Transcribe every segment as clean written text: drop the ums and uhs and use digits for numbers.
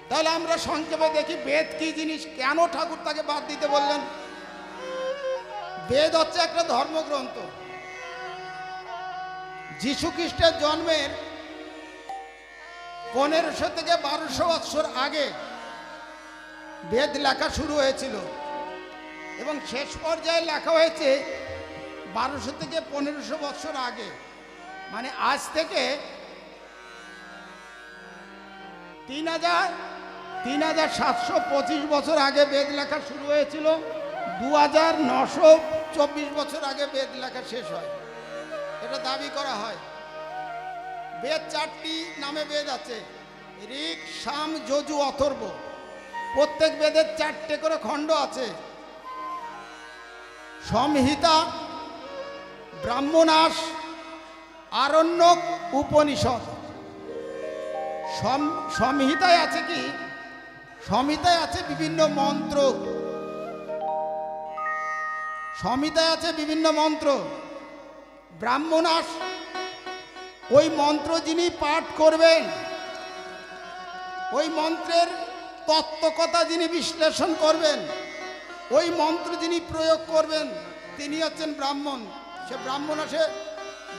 তাহলে আমরা সংক্ষেপে দেখি বেদ কি জিনিস, কেন ঠাকুর তাকে বাদ দিতে বললেন। বেদ হচ্ছে একটা ধর্মগ্রন্থ। যীশু খ্রিস্টের জন্মের 1500 থেকে 1200 বছর আগে বেদ লেখা শুরু হয়েছিল এবং শেষ পর্যায়ে লেখা হয়েছে 1200 থেকে 1500 বছর আগে। মানে আজ থেকে 3725 বছর আগে বেদ লেখা শুরু হয়েছিল, 2924 বছর আগে বেদ লেখা শেষ হয়, এটা দাবি করা হয়। বেদ 4টি নামে বেদ আছে, ঋক, সাম, যজু, অথর্ব। প্রত্যেক বেদের 4টে করে খণ্ড আছে। সংহিতা, ব্রাহ্মণাস, আরণ্যক, উপনিষদ। সংহিতায় আছে কি? সংহিতায় আছে বিভিন্ন মন্ত্র। সংহিতায় আছে বিভিন্ন মন্ত্র। ব্রাহ্মণাস, ওই মন্ত্র যিনি পাঠ করবেন, ওই মন্ত্রের তত্ত্বকথা যিনি বিশ্লেষণ করবেন, ওই মন্ত্র যিনি প্রয়োগ করবেন, তিনি হচ্ছেন ব্রাহ্মণ। সে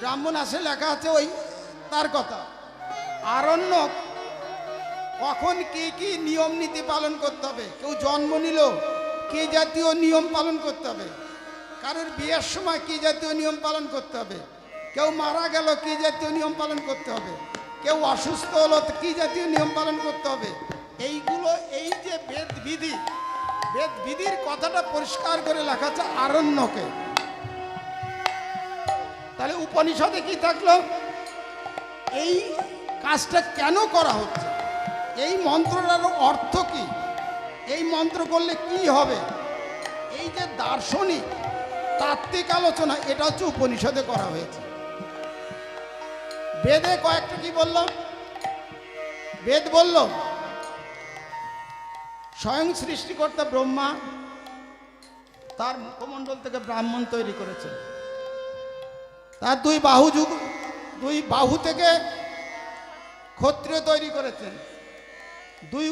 ব্রাহ্মণাসে লেখা আছে ওই তার কথা। আরণ্যক, কখন কি কি নিয়ম নীতি পালন করতে হবে, কেউ জন্ম নিল কি জাতীয় নিয়ম পালন করতে হবে, কারোর বিয়ের সময় কি জাতীয় নিয়ম পালন করতে হবে, কেউ মারা গেল কি জাতীয় নিয়ম পালন করতে হবে, কেউ অসুস্থ হলো কি জাতীয় নিয়ম পালন করতে হবে, এইগুলো, এই যে বেদ বিধির কথাটা পরিষ্কার করে লেখা আছে আরণ্যকে। তাহলে উপনিষদে কি থাকলো? এই কাজটা কেন করা হচ্ছে, এই মন্ত্রটার অর্থ কি, এই মন্ত্র করলে কি হবে, এই যে দার্শনিক তাত্ত্বিক আলোচনা, এটা হচ্ছে উপনিষদে করা হয়েছে। বেদে কয়েকটা কি বলল? বেদ বলল স্বয়ং সৃষ্টিকর্তা ব্রহ্মা তার মুখমণ্ডল থেকে ব্রাহ্মণ তৈরি করেছেন। তার দুই বাহু থেকে ক্ষত্রিয় তৈরি করেছেন। দুই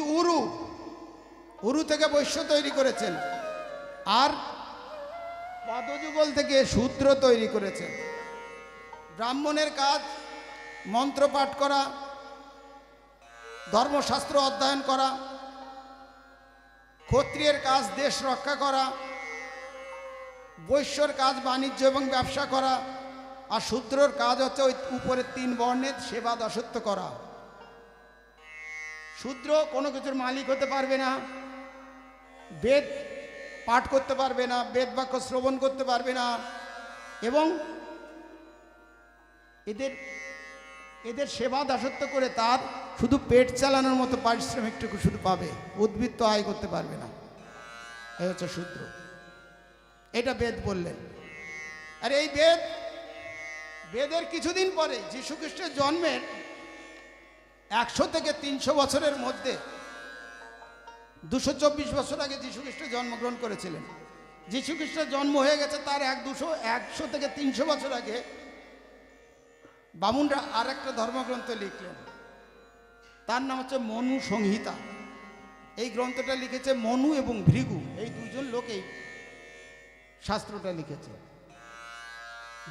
উরু থেকে বৈশ্য তৈরি করেছেন। আর পদযুগল থেকে শূদ্র তৈরি করেছেন। ব্রাহ্মণের কাজ মন্ত্র পাঠ করা, ধর্মশাস্ত্র অধ্যয়ন করা। ক্ষত্রিয়ের কাজ দেশ রক্ষা করা। বৈশ্যর কাজ বাণিজ্য এবং ব্যবসা করা। আর শূদ্রর কাজ হচ্ছে ওই উপরের 3 বর্ণের সেবা দাসত্ব করা। শূদ্র কোনো কিছুর মালিক হতে পারবে না, বেদ পাঠ করতে পারবে না, বেদ বাক্য শ্রবণ করতে পারবে না, এবং এদের সেবা দাসত্ব করে তার শুধু পেট চালানোর মতো পারিশ্রমিকটুকু শুধু পাবে, উদ্বৃত্ত আয় করতে পারবে না। এই হচ্ছে শূদ্র। এটা বেদ বললেন। আর এই বেদের কিছুদিন পরে যীশু খ্রিস্টের জন্মের 100 থেকে 300 বছরের মধ্যে 224 বছর আগে যীশু খ্রিস্ট জন্মগ্রহণ করেছিলেন। যীশু খ্রিস্টের জন্ম হয়ে গেছে তার 100 থেকে 300 বছর আগে বামুনরা আর একটা ধর্মগ্রন্থ লিখলেন। তার নাম হচ্ছে মনু সংহিতা। এই গ্রন্থটা লিখেছে মনু এবং ভৃগু, এই দুজন লোক এই শাস্ত্রটা লিখেছে।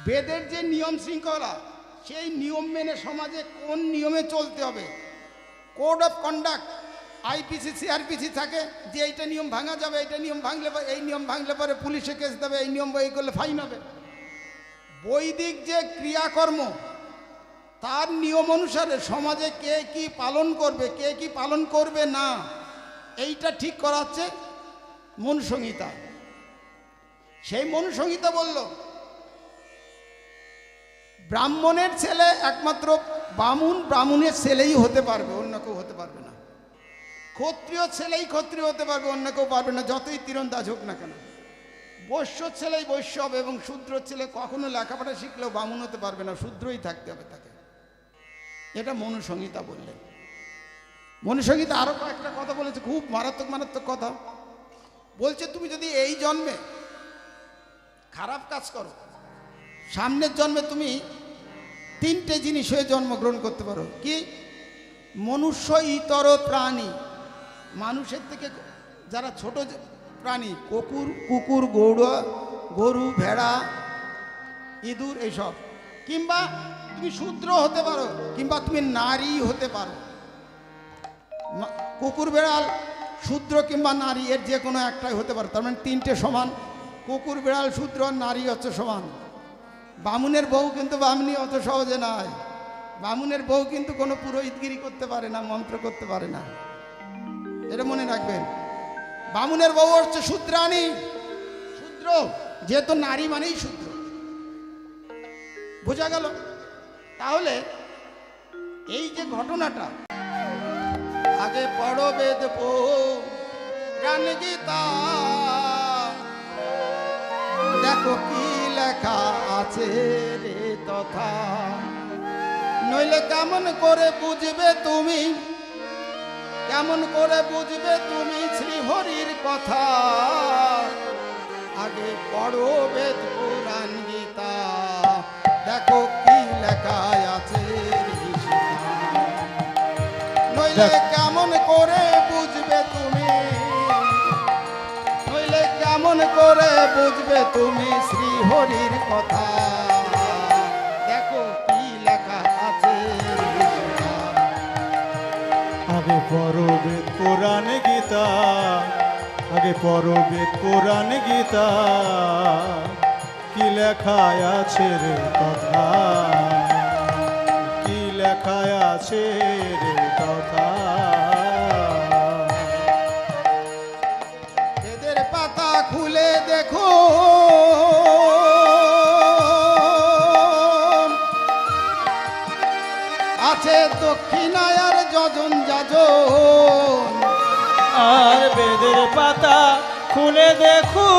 বেদের যে নিয়ম শৃঙ্খলা, সেই নিয়ম মেনে সমাজে কোন নিয়মে চলতে হবে, code of conduct, IPC CrPC থাকে যে এইটা নিয়ম ভাঙা যাবে, এইটা নিয়ম ভাঙলে, এই নিয়ম ভাঙলে পরে পুলিশে কেস দেবে, এই নিয়ম এই করলে ফাইন হবে। বৈদিক যে ক্রিয়াকর্ম, তার নিয়ম অনুসারে সমাজে কে কি পালন করবে, কে কি পালন করবে না, এইটা ঠিক করাচ্ছে মনুসংহিতা। সেই মনুসংহিতা বলল ব্রাহ্মণের ছেলে একমাত্র ব্রাহ্মণের ছেলেই হতে পারবে, অন্য কেউ হতে পারবে না। ক্ষত্রিয় ছেলেই ক্ষত্রিয় হতে পারবে, অন্য কেউ পারবে না, যতই তীরন্দাজ হোক না কেন। বৈশ্য ছেলেই বৈশ্য হবে, এবং শূদ্র ছেলে কখনো লেখাপড়া শিখলেও ব্রাহ্মণ হতে পারবে না, শূদ্রই থাকতে হবে তাকে। এটা মনুসংহিতা বললেন। মনুসংহিতা আরো কয়েকটা কথা বলেছে, খুব মারাত্মক কথা বলছে। তুমি যদি এই জন্মে খারাপ কাজ করো, সামনের জন্মে তুমি 3টে জিনিস হয়ে জন্মগ্রহণ করতে পারো। কি? মনুষ্য ইতর প্রাণী, মানুষের থেকে যারা ছোট প্রাণী, কুকুর, গরু, ভেড়া, ইঁদুর, এইসব, কিংবা তুমি শূদ্র হতে পারো, কিংবা তুমি নারী হতে পারো। কুকুর, বেড়াল, শূদ্র কিংবা নারী, এর যে কোনো একটাই হতে পারে। তার মানে তিনটে সমান। কুকুর, বেড়াল, শূদ্র, নারী হচ্ছে সমান। বামুনের বউ কিন্তু বামুনি অত সহজে নয়। বামুনের বউ কিন্তু কোনো পুরোহিতগিরি করতে পারে না, মন্ত্র করতে পারে না, এটা মনে রাখবেন। বামুনের বউ হচ্ছে শূদ্রাণী, শূদ্র, যেহেতু নারী মানেই শূদ্র। বোঝা গেল? তাহলে এই যে ঘটনাটা, আগে পড়ো বেদ পুরাণ গীতা, দেখো কি লেখা আছে রে তথা, নইলে কেমন করে বুঝবে তুমি, কেমন করে বুঝবে তুমি শ্রীহরির কথা। আগে পড়ো বেদ পুরাণ গীতা, দেখো কি লেখা আছে রে সীতা। নইলে কেমন করে বুঝবে তুমি, নইলে কেমন করে বুঝবে তুমি শ্রীহরির কথা। দেখো কি লেখা আছে রে সীতা। আগে পড়ো বেদ পুরাণ গীতা, আগে পড়ো বেদ পুরাণ গীতা, কি লেখা আছে রে কথা, কি লেখা আছে রে কথা। বেদের পাতা খুলে দেখো, আছে দক্ষিণায় আর যজন যাজন। আর বেদের পাতা খুলে দেখো,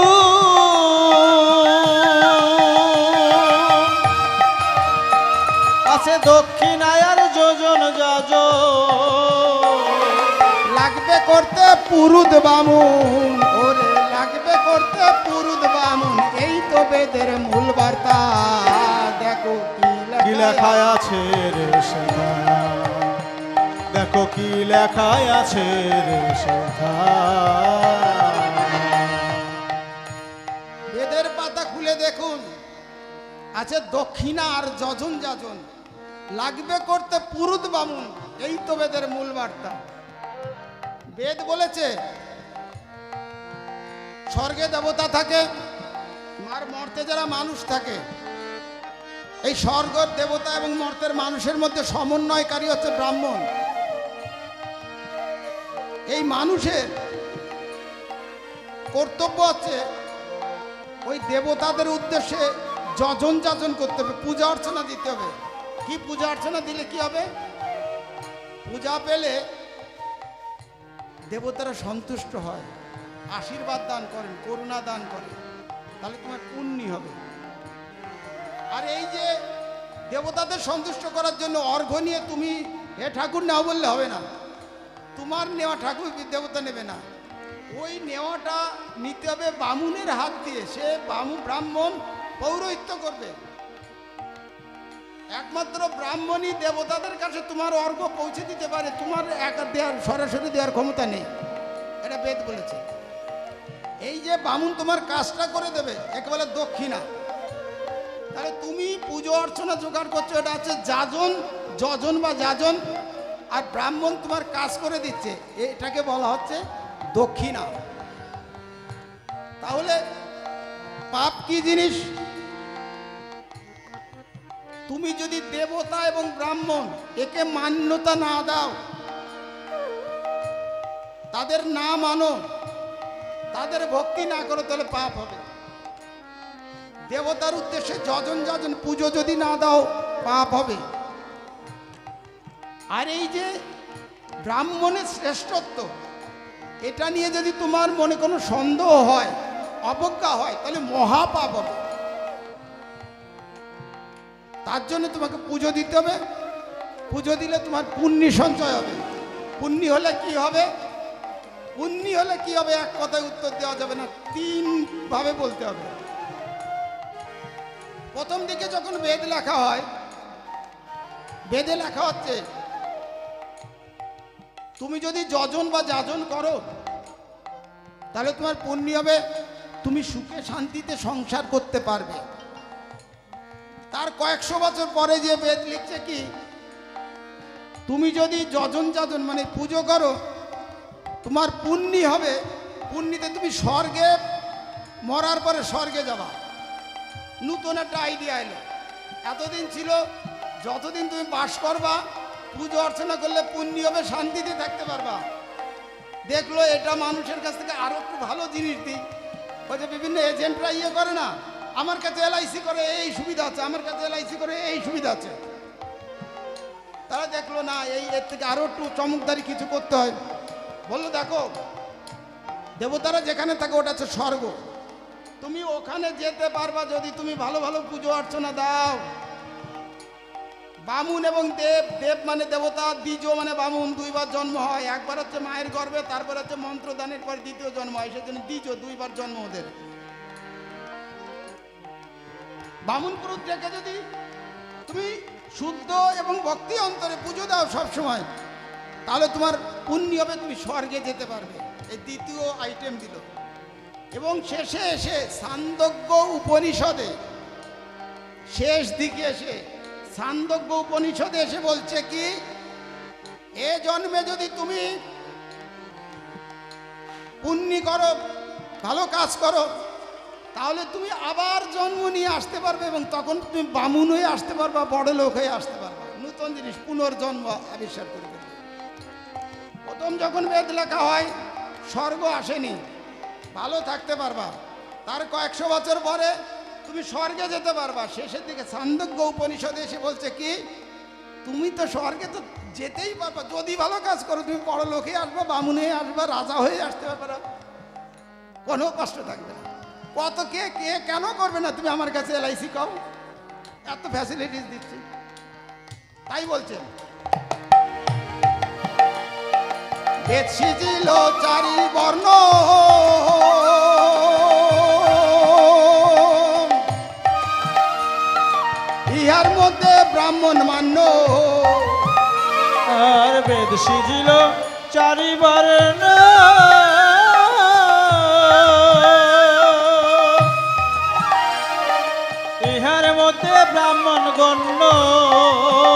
আছে দক্ষিণায় আর যোজন যাজন। লাগবে করতে পুরুত বামুন, ওরে লাগবে করতে পুরুত বামুন, এই তো বেদের মূল বার্তা। দেখো কি লেখা আছে রে সীতা, দেখো কি লেখা আছে রে সীতা। বেদের পাতা খুলে দেখুন, আছে দক্ষিণা আর যজন যাজন, লাগবে করতে পুরুত বামুন, এই তো বেদের মূল বার্তা। বেদ বলেছে স্বর্গে দেবতা থাকে, আর মর্তে যারা মানুষ থাকে, এই স্বর্গের দেবতা এবং মর্তের মানুষের মধ্যে সমন্বয়কারী হচ্ছে ব্রাহ্মণ। এই মানুষের কর্তব্য হচ্ছে ওই দেবতাদের উদ্দেশ্যে যজন যাজন করতে হবে, পূজা অর্চনা দিতে হবে। কি পূজা অর্চনা দিলে কি হবে? পূজা পেলে দেবতারা সন্তুষ্ট হয়, আশীর্বাদ দান করেন, করুণা দান করেন, তাহলে তোমার পুণ্য হবে। আর এই যে দেবতাদের সন্তুষ্ট করার জন্য অর্ঘ্য নিয়ে তুমি হে ঠাকুর নাও বললে হবে না, তোমার নেওয়া ঠাকুর দেবতা নেবে না, ওই নেওয়াটা নিতে হবে বামুনের হাত দিয়ে। সে ব্রাহ্মণ পৌরোহিত্য করবে। একমাত্র ব্রাহ্মণই দেবতাদের কাছে তোমার অর্ঘ্য পৌঁছে দিতে পারে, তোমার একা দেওয়ার, সরাসরি দেওয়ার ক্ষমতা নেই। এটা বেদ বলেছে। এই যে বামুন তোমার কাজটা করে দেবে, একে বলে দক্ষিণা। তাহলে তুমি পুজো অর্চনা জোগাড় করছো, এটা হচ্ছে যাজন, যজন বা যাজন, আর ব্রাহ্মণ তোমার কাজ করে দিচ্ছে, এটাকে বলা হচ্ছে দক্ষিণা। তাহলে পাপ কি জিনিস? তুমি যদি দেবতা এবং ব্রাহ্মণ একে মান্যতা না দাও, তাদের না মানো, তাদের ভক্তি না করো, তাহলে পাপ হবে। দেবতার উদ্দেশ্যে যজন যাজন পুজো যদি না দাও, পাপ হবে। আর এই যে ব্রাহ্মণের শ্রেষ্ঠত্ব, এটা নিয়ে যদি তোমার মনে কোনো সন্দেহ হয়, অবজ্ঞা হয়, তাহলে মহাপাপ হবে। তার জন্য তোমাকে পুজো দিতে হবে। পুজো দিলে তোমার পুণ্য সঞ্চয় হবে। পুণ্য হলে কি হবে? পুণ্য হলে কি হবে এক কথায় উত্তর দেওয়া যাবে না, তিন ভাবে বলতে হবে। প্রথম দিকে যখন বেদ লেখা হয়, বেদে লেখা হচ্ছে তুমি যদি যজন বা যাজন করো তাহলে তোমার পুণ্য হবে, তুমি সুখে শান্তিতে সংসার করতে পারবে। তার কয়েকশো বছর পরে যে বেদ লিখছে কি, তুমি যদি যজন যাজন মানে পুজো করো তোমার পুণ্য হবে, পুণ্যতে তুমি স্বর্গে, মরার পরে স্বর্গে যাবা। নতুন একটা আইডিয়া এলো। এতদিন ছিল যতদিন তুমি বাস করবা পুজো অর্চনা করলে পুণ্য হবে, শান্তিতে থাকতে পারবা। দেখলো এটা মানুষের কাছ থেকে আরো একটু ভালো জিনিস দিই। ওই যে বিভিন্ন এজেন্টরা ইয়ে করে না, আমার কাছে এলআইসি করে এই সুবিধা আছে, আমার কাছে এলআইসি করে এই সুবিধা আছে। তারা দেখলো না এই এর থেকে আরো একটু চমকদারি কিছু করতে হয়। বললো দেখো দেবতারা যেখানে থাকে ওটা হচ্ছে স্বর্গ, তুমি ওখানে যেতে পারবা যদি তুমি ভালো ভালো পুজো অর্চনা দাও। বামুন এবং দেব, দেব মানে দেবতা, দ্বিজ মানে বামুন, দুইবার জন্ম হয়। একবার হচ্ছে মায়ের গর্ভে, তারপর হচ্ছে মন্ত্রদানের পর দ্বিতীয় জন্ম হয়, সেজন্য দ্বিজ, দুইবার জন্ম ওদের। বামুন পুরুষ থেকে যদি তুমি শুদ্ধ এবং ভক্তি অন্তরে পুজো দাও সবসময়, তাহলে তোমার পুণ্য হবে, তুমি স্বর্গে যেতে পারবে। এই দ্বিতীয় আইটেম দিল। এবং শেষে এসে ছান্দোগ্য উপনিষদে, শেষ দিকে এসে ছান্দোগ্য উপনিষদে এসে বলছে কি, এ জন্মে যদি তুমি পুণ্য করো, ভালো কাজ করো, তাহলে তুমি আবার জন্ম নিয়ে আসতে পারবে এবং তখন তুমি বামুন হয়ে আসতে পারবা, বড় লোক হয়ে আসতে পারবা। নতুন জিনিস, পুনর্জন্ম আবিষ্কার করে দেবে। প্রথম যখন বেদ লেখা হয় স্বর্গ আসেনি, ভালো থাকতে পারবা। তার কয়েকশো বছর পরে তুমি স্বর্গে যেতে পারবা। শেষের দিকে ছান্দোগ্য উপনিষদে এসে বলছে কি, তুমি তো স্বর্গে তো যেতেই পারবা যদি ভালো কাজ করো। তুমি বড় লোক হয়ে আসবা, বামুন হয়ে আসবা, রাজা হয়ে আসতে পারবা, কোনো কষ্ট থাকবে না। কত কে কে কেন করবে না? তুমি আমার কাছে এলআইসি কও, এত ফ্যাসিলিটিস দিচ্ছি। তাই বলছেন বেদ সিজিল চারি বর্ণ, ইহার মধ্যে ব্রাহ্মণ মান্য। আর বেদ সিজিল চারি বর্ণ, ইহার মধ্যে ব্রাহ্মণ গণ্য।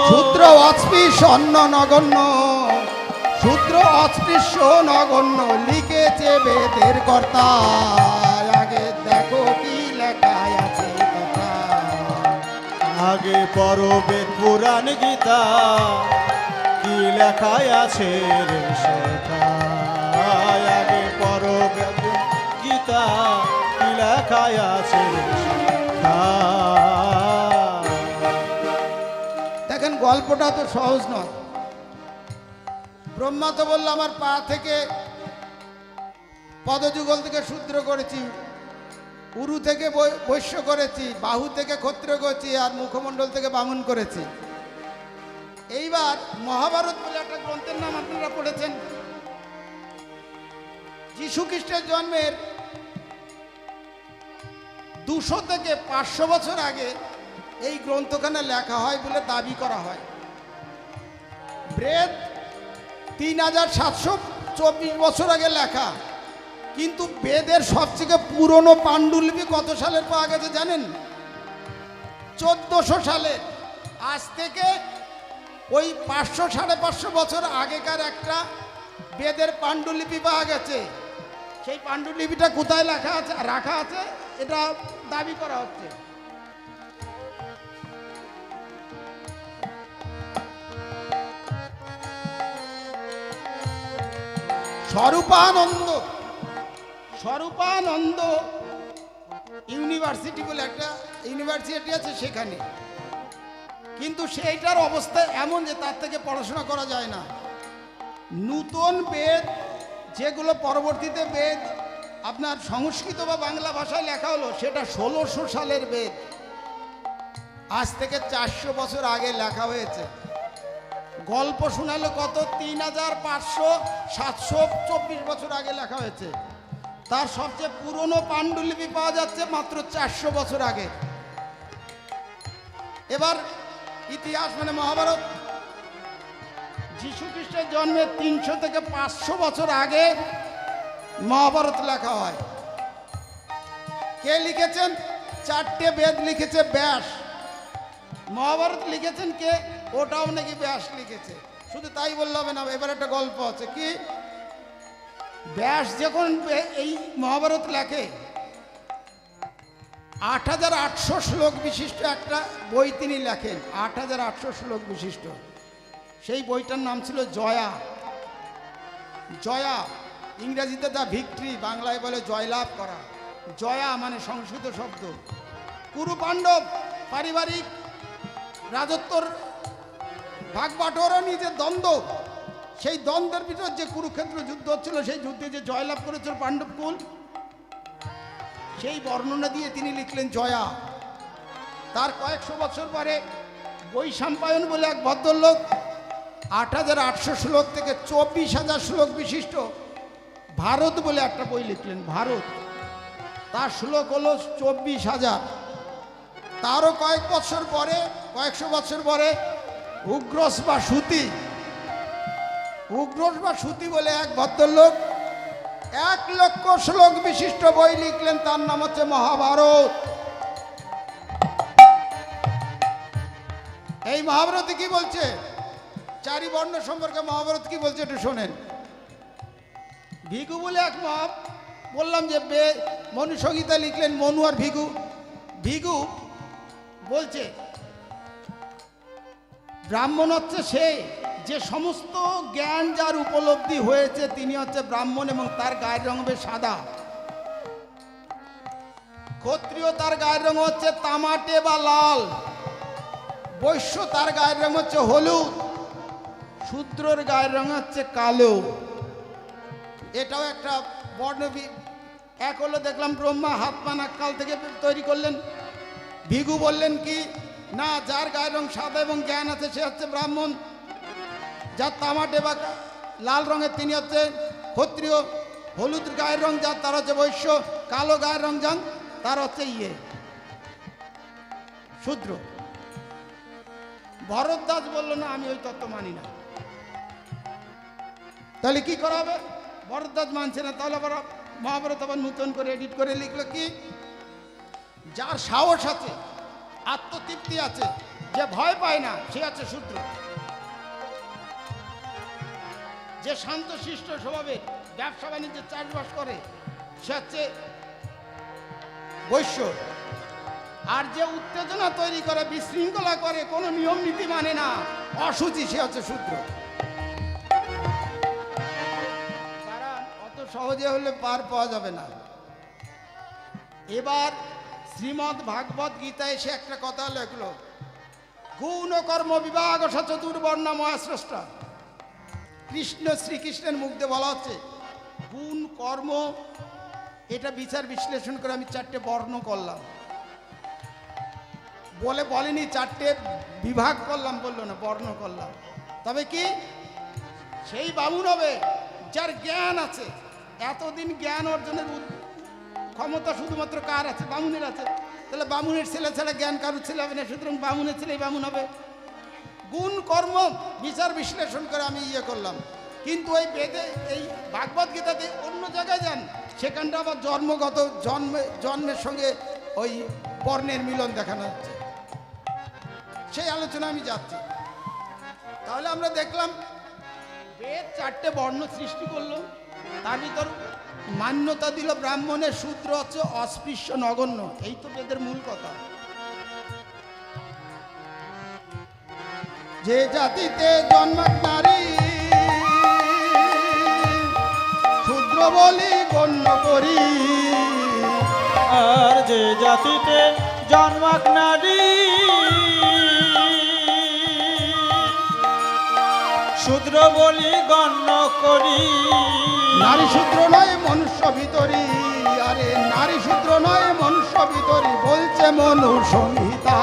শূদ্র অস্পৃশ্য নগণ্য, শূদ্র অস্পৃশ্য নগণ্য লিখেছে বেদের কর্তা। আগে দেখো কি লেখা আছে কথা, আগে পড়ো বেদ পুরাণ গীতা, কি লেখা আছে রে সেটা। আগে পড়ো বেদ গীতা, কি লেখা আছে রে সেটা। দেখেন গল্পটা তো সহজ নয়। ব্রহ্মা তো বললো আমার পা থেকে পদযুগল থেকে শূদ্র করেছি, উরু থেকে বৈশ্য করেছি, বাহু থেকে ক্ষত্রিয় করেছি, আর মুখমণ্ডল থেকে বামুন করেছি। এইবার মহাভারত বলে একটা গ্রন্থের নাম আপনারা পড়েছেন। যীশু খ্রিস্টের জন্মের 200 থেকে 500 বছর আগে এই গ্রন্থখানা লেখা হয় বলে দাবি করা হয়। বেদ 3724 বছর আগে লেখা, কিন্তু বেদের সবথেকে পুরনো পাণ্ডুলিপি কত সালের পাওয়া গেছে জানেন? 1400 সালে। আজ থেকে ওই 500-550 বছর আগেকার একটা বেদের পাণ্ডুলিপি পাওয়া গেছে। সেই পাণ্ডুলিপিটা কোথায় লেখা আছে, রাখা আছে, এটা দাবি করা হচ্ছে। স্বরূপানন্দ ইউনিভার্সিটি বলে একটা ইউনিভার্সিটি আছে সেখানে, কিন্তু সেইটার অবস্থা এমন যে তার থেকে পড়াশোনা করা যায় না। নূতন বেদ যেগুলো পরবর্তীতে বেদ আপনার সংস্কৃত বা বাংলা ভাষায় লেখা হলো, সেটা 1600 সালের বেদ। আজ থেকে 400 বছর আগে লেখা হয়েছে। গল্প শোনালো কত, 3500-724 বছর আগে লেখা হয়েছে। তার সবচেয়ে পুরনো পাণ্ডুলিপি পাওয়া যাচ্ছে মাত্র 400 বছর আগে। এবার ইতিহাস মানে মহাভারত, যীশু খ্রিস্টের জন্মের 300 থেকে 500 বছর আগে মহাভারত লেখা হয়। কে লিখেছেন? 4টে বেদ লিখেছে ব্যাস। মহাভারত লিখেছেন কে? ওটাও নাকি ব্যাস লিখেছে। শুধু তাই বললে হবে না, এবার একটা গল্প আছে। কি? ব্যাস যখন এই মহাভারত লেখে 8800 শ্লোক বিশিষ্ট একটা বই তিনি লেখেন, 8800 শ্লোক বিশিষ্ট। সেই বইটার নাম ছিল জয়া। জয়া ইংরেজিতে দ্য ভিক্টরি, বাংলায় বলে জয়লাভ করা। জয়া মানে সংস্কৃত শব্দ। কুরু পাণ্ডব পারিবারিক রাজত্বর ভাগ বাটোয়ারা নিজের দ্বন্দ্ব, সেই দ্বন্দ্বের ভিতর যে কুরুক্ষেত্র যুদ্ধ হচ্ছিল, সেই যুদ্ধে যে জয়লাভ করেছিল পাণ্ডব কুল, সেই বর্ণনা দিয়ে তিনি লিখলেন জয়া। তার কয়েকশো বছর পরে বৈশাম্পায়ন বলে এক ভদ্রলোক 8800 শ্লোক থেকে 24000 শ্লোক বিশিষ্ট ভারত বলে একটা বই লিখলেন। ভারত, তার শ্লোক হলো 24000। তারও কয়েকশো বছর পরে উগ্রস বা সুতি বলে এক ভদ্রলোক 1,00,000 শ্লোক বিশিষ্ট বই লিখলেন। তার নাম হচ্ছে মহাভারত। এই মহাভারতে কি বলছে? 4 বর্ণ সম্পর্কে মহাভারত কি বলছে একটু শোনেন। ভিগু বলে এক বললাম যে মনু সংহিতা লিখলেন, মনু আর ভিগু। ভিগু বলছে ব্রাহ্মণ হচ্ছে সে যে সমস্ত জ্ঞান যার উপলব্ধি হয়েছে তিনি হচ্ছে ব্রাহ্মণ, এবং তার গায়ের রং হবে সাদা। ক্ষত্রিয় তার গায়ের রং হচ্ছে তামাটে বা লাল। বৈশ্য তার গায়ের রং হচ্ছে হলুদ। শূদ্রর গায়ের রং হচ্ছে কালো। এটাও একটা বর্ণ। এক হলো দেখলাম ব্রহ্মা হাত পা নাক কাল থেকে তৈরি করলেন। ভিগু বললেন কি না, যার গায়ের রং সাদা এবং জ্ঞান আছে সে হচ্ছে ব্রাহ্মণ, যার তামাটে বা লাল রঙের তিনি হচ্ছে ক্ষত্রিয়, হলুদ গায়ের রং যার তার হচ্ছে বৈশ্য, কালো গায়ের রং যান তার হচ্ছে শূদ্র। ভরদ্বাজ বলল না, আমি ওই তত্ত্ব মানি না। তাহলে কি করা হবে? ভরদ্বাজ মানছে না। তাহলে আবার মহাভারত আবার নতুন করে এডিট করে লিখলো কি, যার সাহস আছে, আত্মতৃপ্তি আছে, যে ভয় পায় না সে আছে শূদ্র। যে শান্ত শিষ্ট স্বভাবে ব্যবসা বাণিজ্যে চাষবাস করে সে হচ্ছে বৈশ্য। আর যে উত্তেজনা তৈরি করে, বিশৃঙ্খলা করে, কোনো নিয়ম নীতি মানে না, অসুচি, সে হচ্ছে শূদ্র। কারণ অত সহজে হলে পার পাওয়া যাবে না। এবার শ্রীমদ্ ভাগবত গীতায় এসে একটা কথা লেখলো, গুণ কর্ম বিভাগ চতুর্বর্ণময় স্রষ্টা। শ্রীকৃষ্ণের মুখ দিয়ে বলা হচ্ছে গুণ কর্ম, এটা বিচার বিশ্লেষণ করে আমি 4টে বর্ণ করলাম বলেনি, 4টে বিভাগ করলাম বললো না, বর্ণ করলাম। তবে কি সেই বামুন হবে যার জ্ঞান আছে। এতদিন জ্ঞান অর্জনের ক্ষমতা শুধুমাত্র কার আছে? বামুনের আছে। তাহলে বামুনের ছেলে ছাড়া জ্ঞান কারোর ছেলে হবে না, সুতরাং বামুনের ছেলেই বামুন হবে। গুণ কর্ম বিচার বিশ্লেষণ করে আমি করলাম। কিন্তু এই বেদে, এই ভাগবত গীতাতে অন্য জায়গায় যান, সেখানটা আবার জন্মগত জন্মের সঙ্গে ওই বর্ণের মিলন দেখানো হচ্ছে। সেই আলোচনা আমি যাচ্ছি। তাহলে আমরা দেখলাম বেদ 4টে বর্ণ সৃষ্টি করলো, তার ভিতর মান্যতা দিল ব্রাহ্মণের, শূদ্র হচ্ছে অস্পৃশ্য নগণ্য। এই তো বেদের মূল কথা। যে জাতিতে জন্মাক নারী শূদ্র বলি গণ্য করি, আর যে জাতিতে জন্মাক নারী শূদ্র বলি গণ্য করি। নারী শূদ্র নয় মনুষ্য ভিতরি, আরে নারী শূদ্র নয় মনুষ্য ভিতরি, বলছে মনু সংহিতা।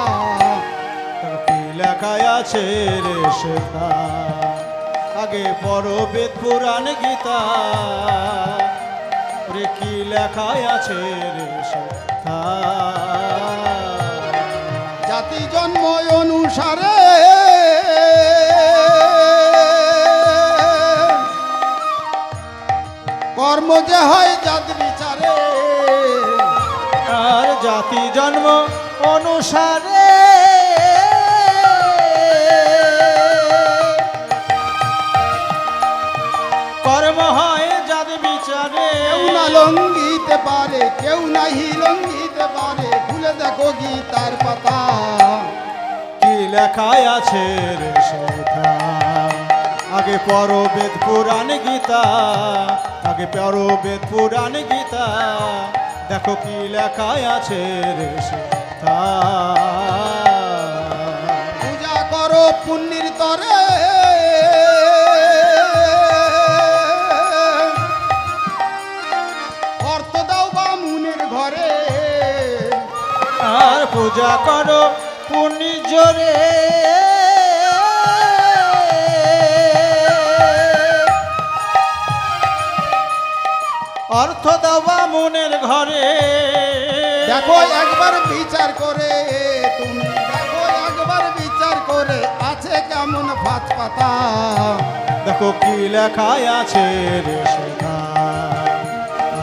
কি লেখায় আছে রে শেখা, আগে পড়ো বেদ পুরাণ গীতা। রে কি লেখায় আছে রে শেখা, জাতি জন্ম অনুসারে কর্ম যে হয় জাত বিচারে, আর জাতি জন্ম অনুসারে কর্ম হয় জাতি বিচারে। কেউ না লঙ্ঘিতে পারে, কেউ নাহি লঙ্ঘিতে পারে, খুলে দেখো গীতার পাতা। কি লেখায় আছে রে সেথা, আগে পড়ো বেদ পুরাণ গীতা, আগে পড়ো বেদ পুরাণ গীতা, দেখো কি লেখায় আছে রে সেথা। পূজা করো পুণ্যের তরে, অর্থ দাও বামুনের ঘরে। আর পূজা করো পুণ্যি জোরে, অর্থ দেওয়া মনের ঘরে। দেখো একবার বিচার করে, তুমি দেখো একবার বিচার করে, আছে কেমন ভাত পাতা। দেখো কি লেখায় আছে রে সেটা,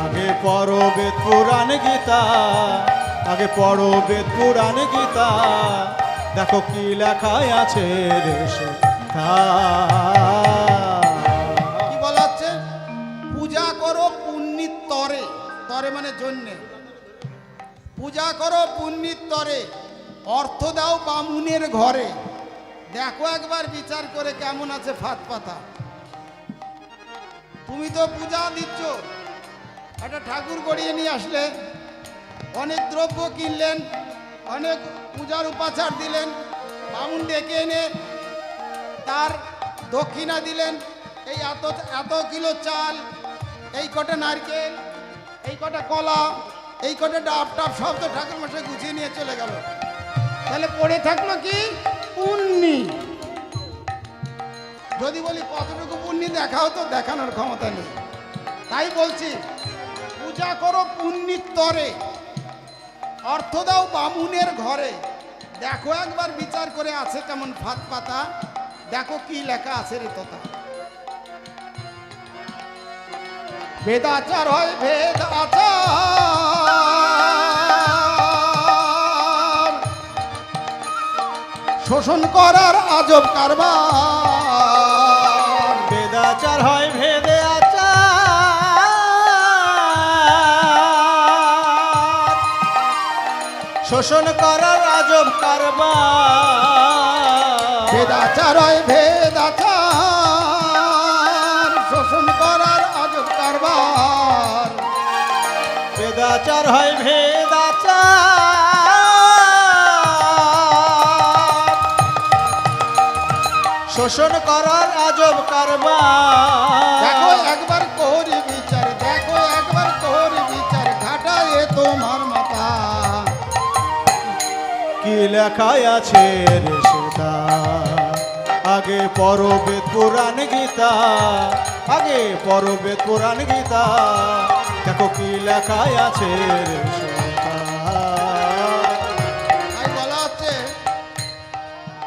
আগে পড়ো বেদ পুরাণ গীতা, আগে পড়ো বেদ পুরাণ গীতা, দেখো কি লেখায় আছে রে সেটা। কি বলা হচ্ছে? পূজা করো পুণ্যির তরে, তরে মানে জন্যে। পূজা করো পুণ্যির তরে, অর্থ দাও বামুনের ঘরে। দেখো একবার বিচার করে কেমন আছে ফাত পাতা। তুমি তো পূজা দিচ্ছ, একটা ঠাকুর গড়িয়ে নিয়ে আসলে, অনেক দ্রব্য কিনলেন, অনেক পূজার উপাচার দিলেন, বামুন ডেকে এনে তার দক্ষিণা দিলেন। এই এত এত কিলো চাল, এই কটা নারকেল, এই কটা কলা, এই কটা ডাব টাব সব তো ঠাকুর মশাই গুছিয়ে নিয়ে চলে গেল। তাহলে পড়ে থাকলো কি? পুণ্যি। যদি বলি কতটুকু পুণ্যি দেখাও, তো দেখানোর ক্ষমতা নেই। তাই বলছি পূজা করো পুণ্যির তরে, অর্থ দাও বামুনের ঘরে। দেখো একবার বিচার করে আছে কেমন ফাত পাতা, দেখো কি লেখা আছে রে তোতা। বেদাচার হয় ভেদ আচার, শোষণ করার আজব কারবার। বেদাচার হয় ভেদে আচার, শোষণ করার আজব কারবার। বেদাচার হয় ভেদ আচার, শোষণ করার আজব কারবার। বেদাচার হয় ভেদ আচার, শোষণ করার আজব কারবার। দেখো একবার করি বিচার, দেখো একবার করি বিচার, ঘাটায় তোমার মাথা। কি লেখায় আছে রে সেটা, আগে পড়ো বেদ পুরাণ গীতা, আগে পড়ো বেদ পুরাণ গীতা, দেখো কি লেখায় আছে রে সেটা। তাই বলা হচ্ছে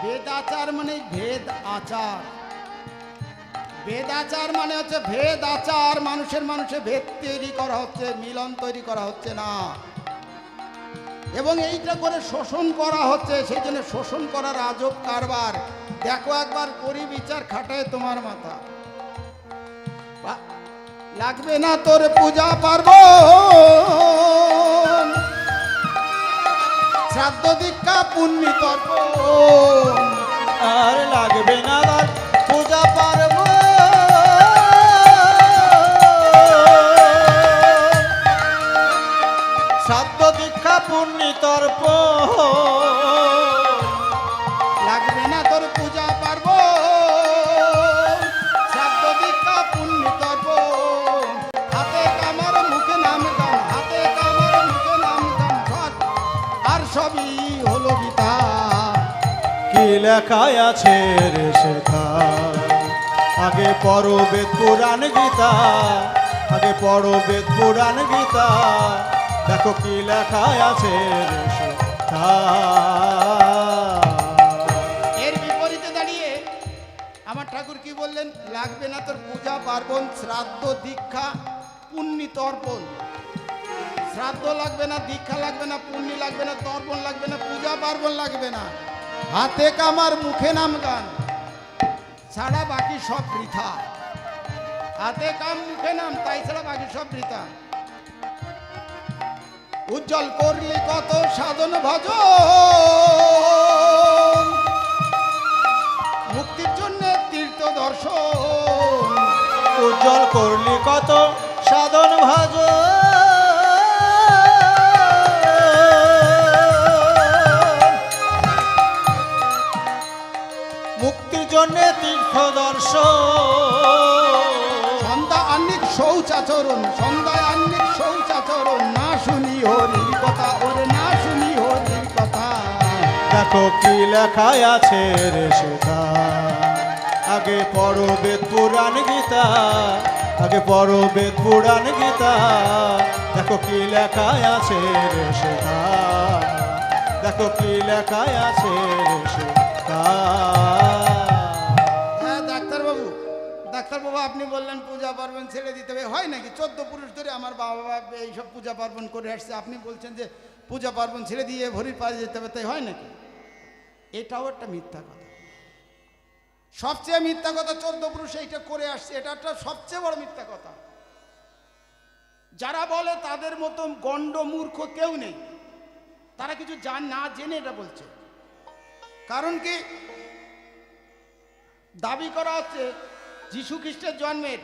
বেদাচার মানে ভেদ আচার। বেদাচার মানে হচ্ছে ভেদ আচার, মানুষের মানুষে ভেদ তৈরি করা হচ্ছে, মিলন তৈরি করা হচ্ছে না, এবং এইটা করে শোষণ করা হচ্ছে। সেই জন্য শোষণ করার আজব কারবার। দেখো একবার করি বিচার, খাটায় তোমার মাথা। লাগবে না তোর পূজা পার্বণ, শ্রাদ্ধ দীক্ষা পুণ্যি তর্পণ। আর লাগবে না তার পূজা পারব, শ্রাদ্ধ দীক্ষা পুণ্যি তর্প। লাগবে না তোর পূজা পার্বণ, শ্রাদ্ধ দীক্ষা পুণ্যি তর্পণ। হাতে কামার মুখে নাম গান, হাতে কামার মুখে নাম গান, আর সবই হলো গীতা। কি লেখায় আছে রে সেটা, আগে পড়ো বেদ পুরাণ গীতা, আগে পড়ো বেদ পুরাণ গীতা, দেখো কি লেখায় আছে রে সেটা। এর বিপরীতে দাঁড়িয়ে আমার ঠাকুর কি বললেন? লাগবে না তোর পূজা পার্বণ, শ্রাদ্ধ দীক্ষা পুণ্যি তর্পণ। শ্রাদ্ধ লাগবে না, দীক্ষা লাগবে না, পুণ্যি লাগবে না, তর্পণ লাগবে না, পূজা পার্বণ লাগবে না, হাতে কামার মুখে নাম গান ছাড়া বাকি সব বৃথা। হাতে কাম মুখে নাম, তাই ছাড়া বাকি সব বৃথা। উজ্জ্বল করলি কত সাধন ভজন, মুক্তির জন্য তীর্থ দর্শন। উজ্জ্বল করলি কত সাধন ভাজ, মুক্তির জন্য তীর্থ দর্শন। সন্ধ্যা আহ্নিক শৌচাচরণ, সন্ধ্যায় আহ্নিক শৌচাচরণ, না শুনি হরির কথা, ওরে না শুনি হরির কথা। দেখো কি লেখায় আছে রে সেটা, আগে পড়ো বেদ পুরাণ গীতা, আগে পড়ো বেদ পুরাণ গীতা। দেখো কি লেখায় আছে রে সেটা, দেখো কি লেখায় আছে রে সেটা। হ্যাঁ ডাক্তারবাবু, ডাক্তারবাবু আপনি বললেন পূজা পার্বণ ছেড়ে দিতে হবে, হয় নাকি? 14 পুরুষ ধরে আমার বাবা এইসব পূজা পার্বণ করে আসছে, আপনি বলছেন যে পূজা পার্বণ ছেড়ে দিয়ে হরির পায়ে যেতে হবে, তাই হয় নাকি? এটাও একটা মিথ্যা কথা, সবচেয়ে মিথ্যা কথা। 14 পুরুষ এইটা করে আসছে, এটা একটা সবচেয়ে বড় মিথ্যা কথা। যারা বলে তাদের মতো গণ্ড মূর্খ কেউ নেই, তারা কিছু না জেনে এটা বলছে। কারণ কি দাবি করা হচ্ছে যীশু খ্রিস্টের জন্মের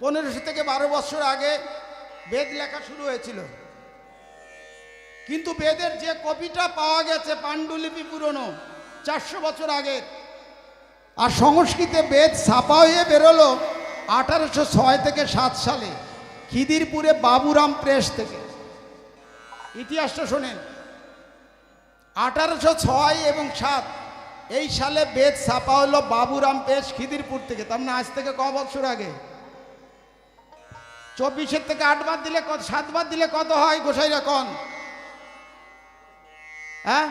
1500 থেকে 12 বছর আগে বেদ লেখা শুরু হয়েছিল, কিন্তু বেদের যে কপিটা পাওয়া গেছে পাণ্ডুলিপি পুরনো 400 বছর আগের, আর সংস্কৃতে বেদ ছাপা হয়ে বেরোলো 1806 থেকে 7 সালে খিদিরপুরে বাবুরাম প্রেস থেকে। ইতিহাসটা শোনেন, 1806 এবং 7 এই সালে বেদ ছাপা হলো বাবুরাম প্রেস খিদিরপুর থেকে। তার মানে আজ থেকে ক বছর আগে? 24 থেকে 8 বাদ দিলে কত, 7 বাদ দিলে কত হয় গোসাইরা কন? হ্যাঁ,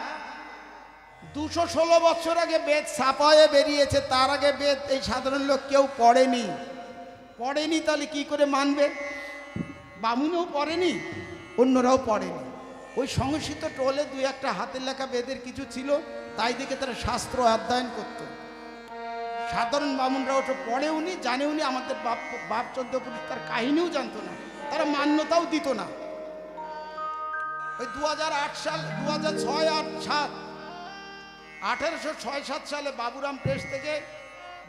216 বছর আগে বেদ ছাপা হয়ে বেরিয়েছে। তার আগে বেদ এই সাধারণ লোক কেউ পড়েনি। তাহলে কি করে মানবে? বামুনেও পড়েনি, অন্যরাও পড়েনি। ওই সংস্কৃত টোলে 2-1টা হাতের লেখা বেদের কিছু ছিল, তাই দেখে তারা শাস্ত্র অধ্যয়ন করত। সাধারণ বামুনরা ওটা পড়েওনি, জানেওনি। আমাদের বাপ 14 পুরুষ তার কাহিনীও জানতো না, তারা মান্যতাও দিত না। ওই 2008 সাল, 2006-8-7 1806-7 সালে বাবুরাম প্রেস থেকে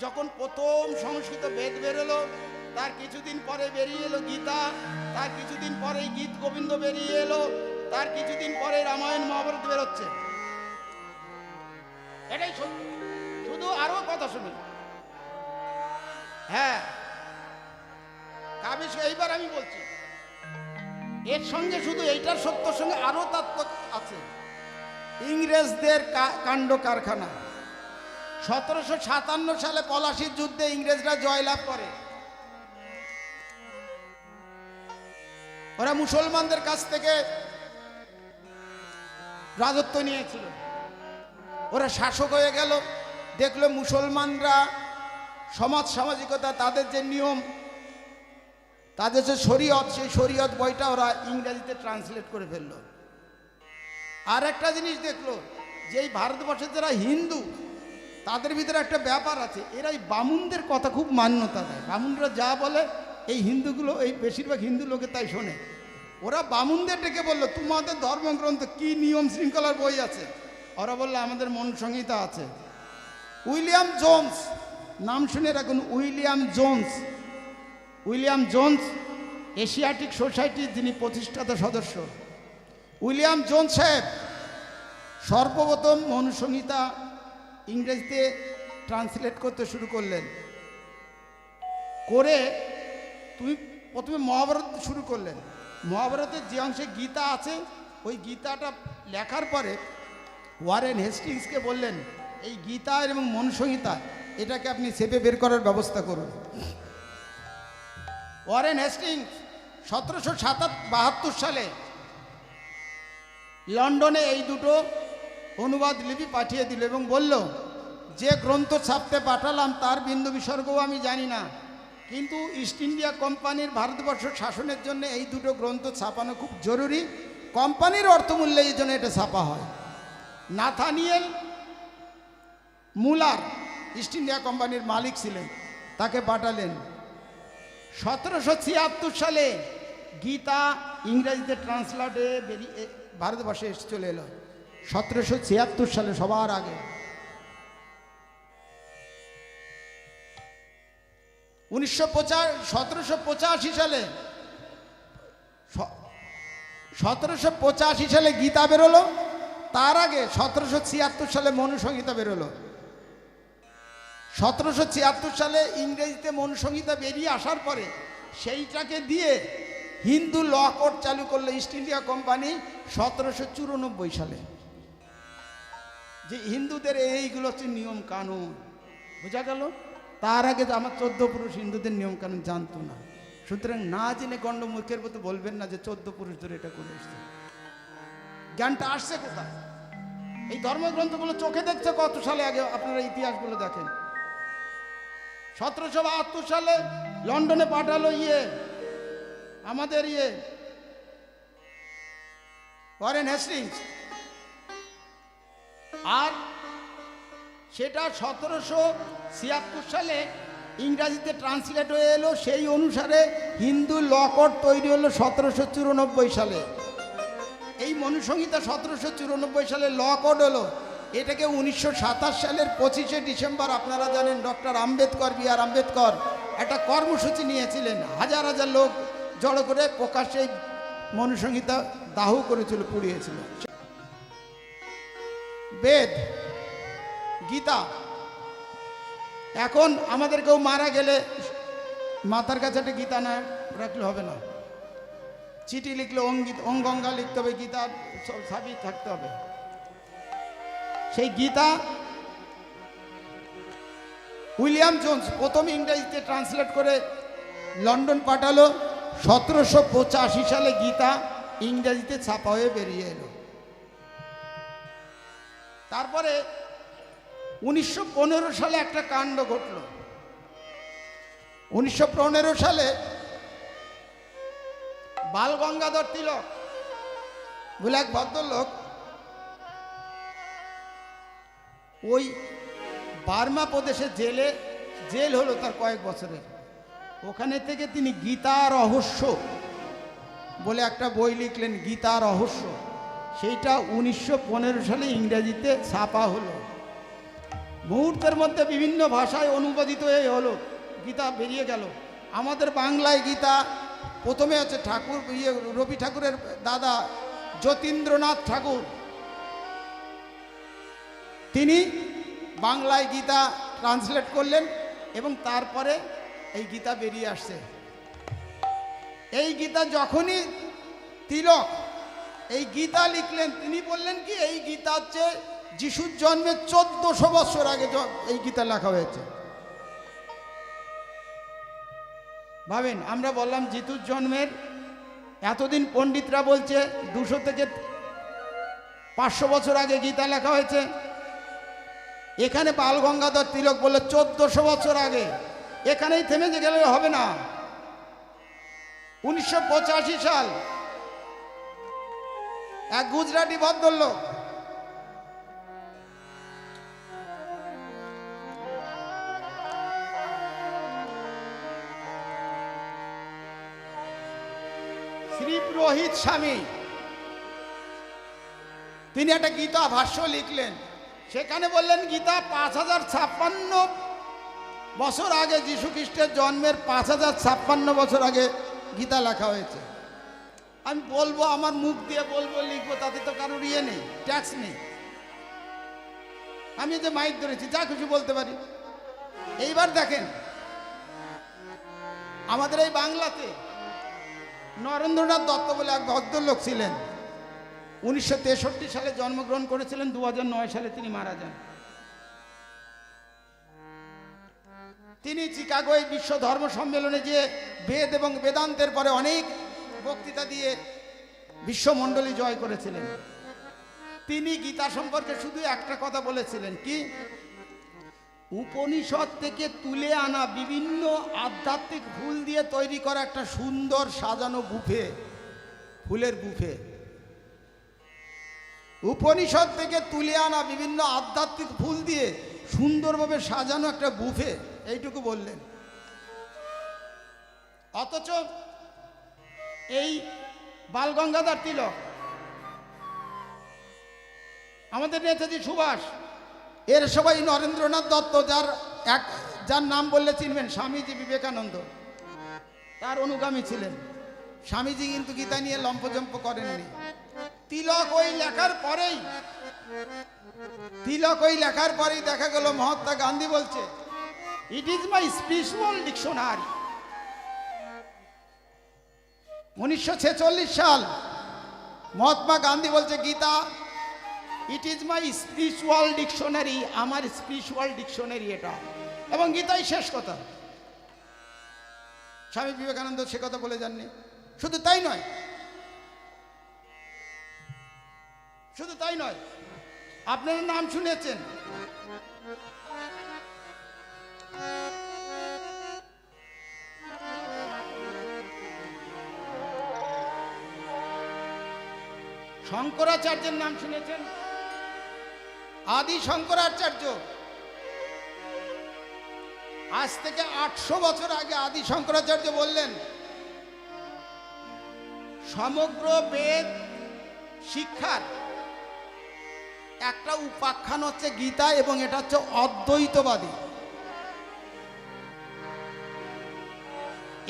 যখন প্রথম সংস্কৃত বেদ বেরোলো, তার কিছুদিন পরে বেরিয়ে এলো গীতা, তার কিছুদিন পরে গীত গোবিন্দ বেরিয়ে এলো, তার কিছুদিন পরে রামায়ণ মহাভারত বেরোচ্ছে। এটাই সত্য। শুধু আরো কথা শুনুন। হ্যাঁ, এইবার আমি বলছি, এর সঙ্গে শুধু এইটার সত্যর সঙ্গে আরো তত্ত্ব আছে। ইংরেজদের কাণ্ড কারখানা। 1757 সালে পলাশির যুদ্ধে ইংরেজরা জয়লাভ করে। ওরা মুসলমানদের কাছ থেকে রাজত্ব নিয়েছিল। ওরা শাসক হয়ে গেল, দেখলো মুসলমানরা সমাজ সামাজিকতা, তাদের যে নিয়ম, তাদের যে শরীয়ত, সেই শরীয়ত বইটা ওরা ইংরেজিতে ট্রান্সলেট করে ফেললো। আর একটা জিনিস দেখলো যে এই ভারতবর্ষের যারা হিন্দু, তাদের ভিতরে একটা ব্যাপার আছে, এরা এই বামুনদের কথা খুব মান্যতা দেয়। বামুনরা যা বলে এই হিন্দুগুলো, এই বেশিরভাগ হিন্দু লোকে তাই শোনে। ওরা বামুনদের ডেকে বললো, তোমাদের ধর্মগ্রন্থ কি নিয়ম শৃঙ্খলার বই আছে? ওরা বললো, আমাদের মন সংহিতা আছে। উইলিয়াম জোন্স নাম শুনে রাখুন, উইলিয়াম জোন্স এশিয়াটিক সোসাইটির যিনি প্রতিষ্ঠাতা সদস্য। উইলিয়াম জোন্স সাহেব সর্বপ্রথম মনুসংহিতা ইংরেজিতে ট্রান্সলেট করতে শুরু করলেন। করে তুমি প্রথমে মহাভারত শুরু করলেন। মহাভারতের যে অংশে গীতা আছে, ওই গীতাটা লেখার পরে ওয়ারেন হেস্টিংসকে বললেন, এই গীতা এবং মনুসংহিতা এটাকে আপনি ছেপে বের করার ব্যবস্থা করুন। ওয়ারেন হেস্টিংস 1772 সালে লন্ডনে এই দুটো অনুবাদ লিপি পাঠিয়ে দিল এবং বলল, যে গ্রন্থ ছাপতে পাঠালাম তার বিন্দু বিসর্গও আমি জানি না, কিন্তু ইস্ট ইন্ডিয়া কোম্পানির ভারতবর্ষ শাসনের জন্য এই দুটো গ্রন্থ ছাপানো খুব জরুরি। কোম্পানির অর্থমূল্যে এই জন্য এটা ছাপা হয়। নাথানিয়েল মুলার ইস্ট ইন্ডিয়া কোম্পানির মালিক ছিলেন, তাকে পাঠালেন। 1776 সালে গীতা ইংরেজিতে ট্রান্সলেটে বেরিয়ে ভারতবর্ষে এসে চলে এলো। 1776 সালে, সবার আগে। 1785 সালে 1785 সালে গীতা বেরোলো। তার আগে 1776 সালে মনুসংহিতা বেরোলো। 1776 সালে ইংরেজিতে মনুসংহিতা বেরিয়ে আসার পরে সেইটাকে দিয়ে হিন্দু ল কোড চালু করলো ইস্ট ইন্ডিয়া কোম্পানি 1794 সালে। যে হিন্দুদের এইগুলো হচ্ছে নিয়ম কানুন, বোঝা গেল? তার আগে তো আমার 14 পুরুষ হিন্দুদের নিয়ম কানুন জানতো না। সুতরাং না জেনে গণ্ড মুখের মতো বলবেন না যে 14 পুরুষ ধরে এটা করে এসছে। জ্ঞানটা আসছে কোথায়? এই ধর্মগ্রন্থগুলো চোখে দেখছে কত সালে আগে, আপনারা ইতিহাসগুলো দেখেন। 1772 সালে লন্ডনে পাঠালো আমাদের ওয়ারেন হেস্টিংস, আর সেটা 1776 সালে ইংরাজিতে ট্রান্সলেট হয়ে এলো। সেই অনুসারে হিন্দু ল কোড তৈরি হলো 1794 সালে। এই মনুসংহিতা 1794 সালে ল কোড হলো। এটাকে 1927 সালের 25শে ডিসেম্বর, আপনারা জানেন, ডক্টর আম্বেদকর, বি.আর. আম্বেদকর একটা কর্মসূচি নিয়েছিলেন। হাজার হাজার লোক জড়ো করে প্রকাশ্যে মনুসংহিতা দাহ করেছিল, পুড়িয়েছিল। বেদ, গীতা, এখন আমাদের কেউ মারা গেলে মাথার কাছে একটা গীতা না রাখলে হবে না। চিঠি লিখলে অঙ্গঙ্গা লিখতে হবে, গীতা সাবি থাকতে হবে। সেই গীতা উইলিয়াম জোন্স প্রথম ইংরেজিতে ট্রান্সলেট করে লন্ডন পাঠালো। 1785 সালে গীতা ইংরেজিতে ছাপা হয়ে বেরিয়ে এলো। তারপরে 1915 সালে একটা কাণ্ড ঘটল। 1915 সালে বাল গঙ্গাধর তিলক বলে এক ভদ্রলোক ওই বার্মা প্রদেশে জেল হলো তার কয়েক বছরের। ওখানে থেকে তিনি গীতা রহস্য বলে একটা বই লিখলেন, গীতা রহস্য। সেইটা 1915 সালে ইংরেজিতে ছাপা হলো। মুহূর্তের মধ্যে বিভিন্ন ভাষায় অনুবাদিত হয়ে হলো, গীতা বেরিয়ে গেল। আমাদের বাংলায় গীতা প্রথমে আছে ঠাকুর রবি ঠাকুরের দাদা যতীন্দ্রনাথ ঠাকুর, তিনি বাংলায় গীতা ট্রান্সলেট করলেন এবং তারপরে এই গীতা বেরিয়ে আসছে। এই গীতা যখনই তিলক এই গীতা লিখলেন, তিনি বললেন কি এই গীতা হচ্ছে যিশুর জন্মের 1400 বছর আগে এই গীতা লেখা হয়েছে। ভাবেন, আমরা বললাম যিশুর জন্মের এতদিন পণ্ডিতরা বলছে 200 থেকে 500 বছর আগে গীতা লেখা হয়েছে। এখানে বাল গঙ্গাধর তিলক বলল 1400 বছর আগে। এখানেই থেমে গেলে হবে না। 1985 সাল এক গুজরাটি ভদ্রলোক শ্রী পুরোহিত স্বামী, তিনি একটা গীতা ভাষ্য লিখলেন। সেখানে বললেন গীতা 5056 বছর আগে, যীশু খ্রিস্টের জন্মের 5056 বছর আগে গীতা লেখা হয়েছে। আমি বলবো, আমার মুখ দিয়ে বলবো, লিখবো, তাতে তো কারোর ইয়ে নেই, ট্যাক্স নেই। আমি যে মাইক ধরেছি যা খুশি বলতে পারি। এইবার দেখেন, আমাদের এই বাংলাতে নরেন্দ্রনাথ দত্ত বলে এক ভদ্রলোক ছিলেন। 1963 সালে জন্মগ্রহণ করেছিলেন, 2009 সালে তিনি মারা যান। তিনি চিকাগোয় বিশ্ব ধর্ম সম্মেলনে যে বেদ এবং বেদান্তের পরে অনেক বক্তৃতা দিয়ে বিশ্বমণ্ডলী জয় করেছিলেন। তিনি গীতা সম্পর্কে শুধু একটা কথা বলেছিলেন, কি উপনিষদ থেকে তুলে আনা বিভিন্ন আধ্যাত্মিক ফুল দিয়ে তৈরি করা একটা সুন্দর সাজানো বুফে, ফুলের বুফে। উপনিষদ থেকে তুলে আনা বিভিন্ন আধ্যাত্মিক ফুল দিয়ে সুন্দরভাবে সাজানো একটা বুফে, এইটুকু বললেন। অথচ এই বালগঙ্গাধর তিলক, আমাদের নেতাজি সুভাষ, এর সবাই নরেন্দ্রনাথ দত্ত, যার নাম বললে চিনবেন, স্বামীজি বিবেকানন্দ তার অনুগামী ছিলেন। স্বামীজি কিন্তু গীতা নিয়ে লম্পজম্প করেননি। তিলক ওই লেখার পরেই দেখা গেল মহাত্মা গান্ধী বলছে, it is my spiritual dictionary. 1946 সাল মহাত্মা গান্ধী বলছে, Gita it is my spiritual dictionary, আমার স্পিরিচুয়াল ডিকশনারি এটা, এবং গীতাই শেষ কথা। স্বামী বিবেকানন্দ সে কথা বলে যাননি। শুধু তাই নয়, আপনারা নাম শুনেছেন শঙ্করাচার্যের নাম শুনেছেন, আদি শঙ্করাচার্য। আজ থেকে 800 বছর আগে আদি শঙ্করাচার্য বললেন, সমগ্র বেদ শিক্ষার একটা উপাখ্যান হচ্ছে গীতা, এবং এটা হচ্ছে অদ্বৈতবাদী।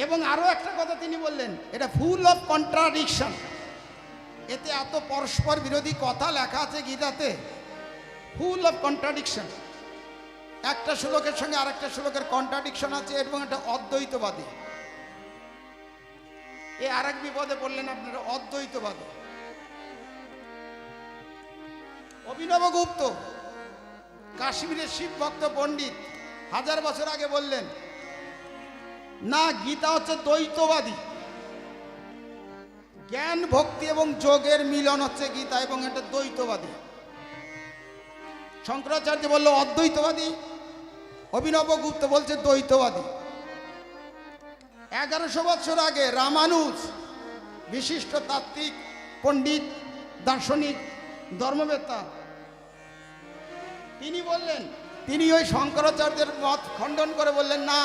এবং আরো একটা কথা তিনি বললেন, এটা ফুল অফ কন্ট্রাডিকশন, এতে এত পরস্পর বিরোধী কথা লেখা আছে গীতাতে, ফুল অফ কন্ট্রাডিকশন। একটা শ্লোকের সঙ্গে আরেকটা শ্লোকের কন্ট্রাডিকশন আছে, এবং এটা অদ্বৈতবাদী। এ আরেক বিপদে পড়লেন আপনারা, অদ্বৈতবাদী। অভিনব গুপ্ত, কাশ্মীরের শিব ভক্ত পণ্ডিত, 1000 বছর আগে বললেন, না, গীতা হচ্ছে দ্বৈতবাদী। জ্ঞান, ভক্তি এবং যোগের মিলন হচ্ছে গীতা, এবং এটা দ্বৈতবাদী। শঙ্করাচার্য বলল অদ্বৈতবাদী, অভিনব গুপ্ত বলছে দ্বৈতবাদী। 1100 বছর আগে রামানুজ, বিশিষ্ট তাত্ত্বিক, পণ্ডিত, দার্শনিক, ধর্মবেত্তা, তিনি ওই শঙ্করাচার্যের মত খণ্ডন করে বললেন, না,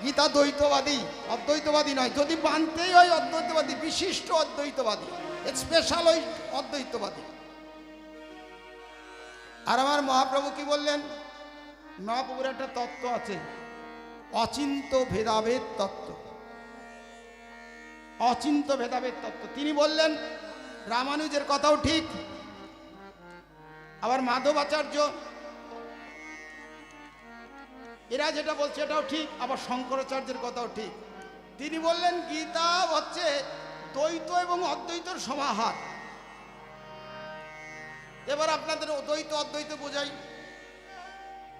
গীতা দ্বৈতবাদী, অদ্বৈতবাদী নয়। যদি মানতেই হয় অদ্বৈতবাদী, বিশিষ্ট অদ্বৈতবাদী, স্পেশাল ওই অদ্বৈতবাদী। আর আমার মহাপ্রভু কি বললেন? মহাপ্রভুর একটা তত্ত্ব আছে, অচিন্ত ভেদাভেদ তত্ত্ব। অচিন্ত ভেদাভেদ তত্ত্ব তিনি বললেন, রামানুজের কথাও ঠিক, আবার মাধবাচার্য এরা যেটা বলছে এটাও ঠিক, আবার শঙ্করাচার্যের কথাও ঠিক। তিনি বললেন গীতা হচ্ছে দ্বৈত এবং অদ্বৈতর সমাহার। এবার আপনাদের দ্বৈত অদ্বৈত বোঝাই।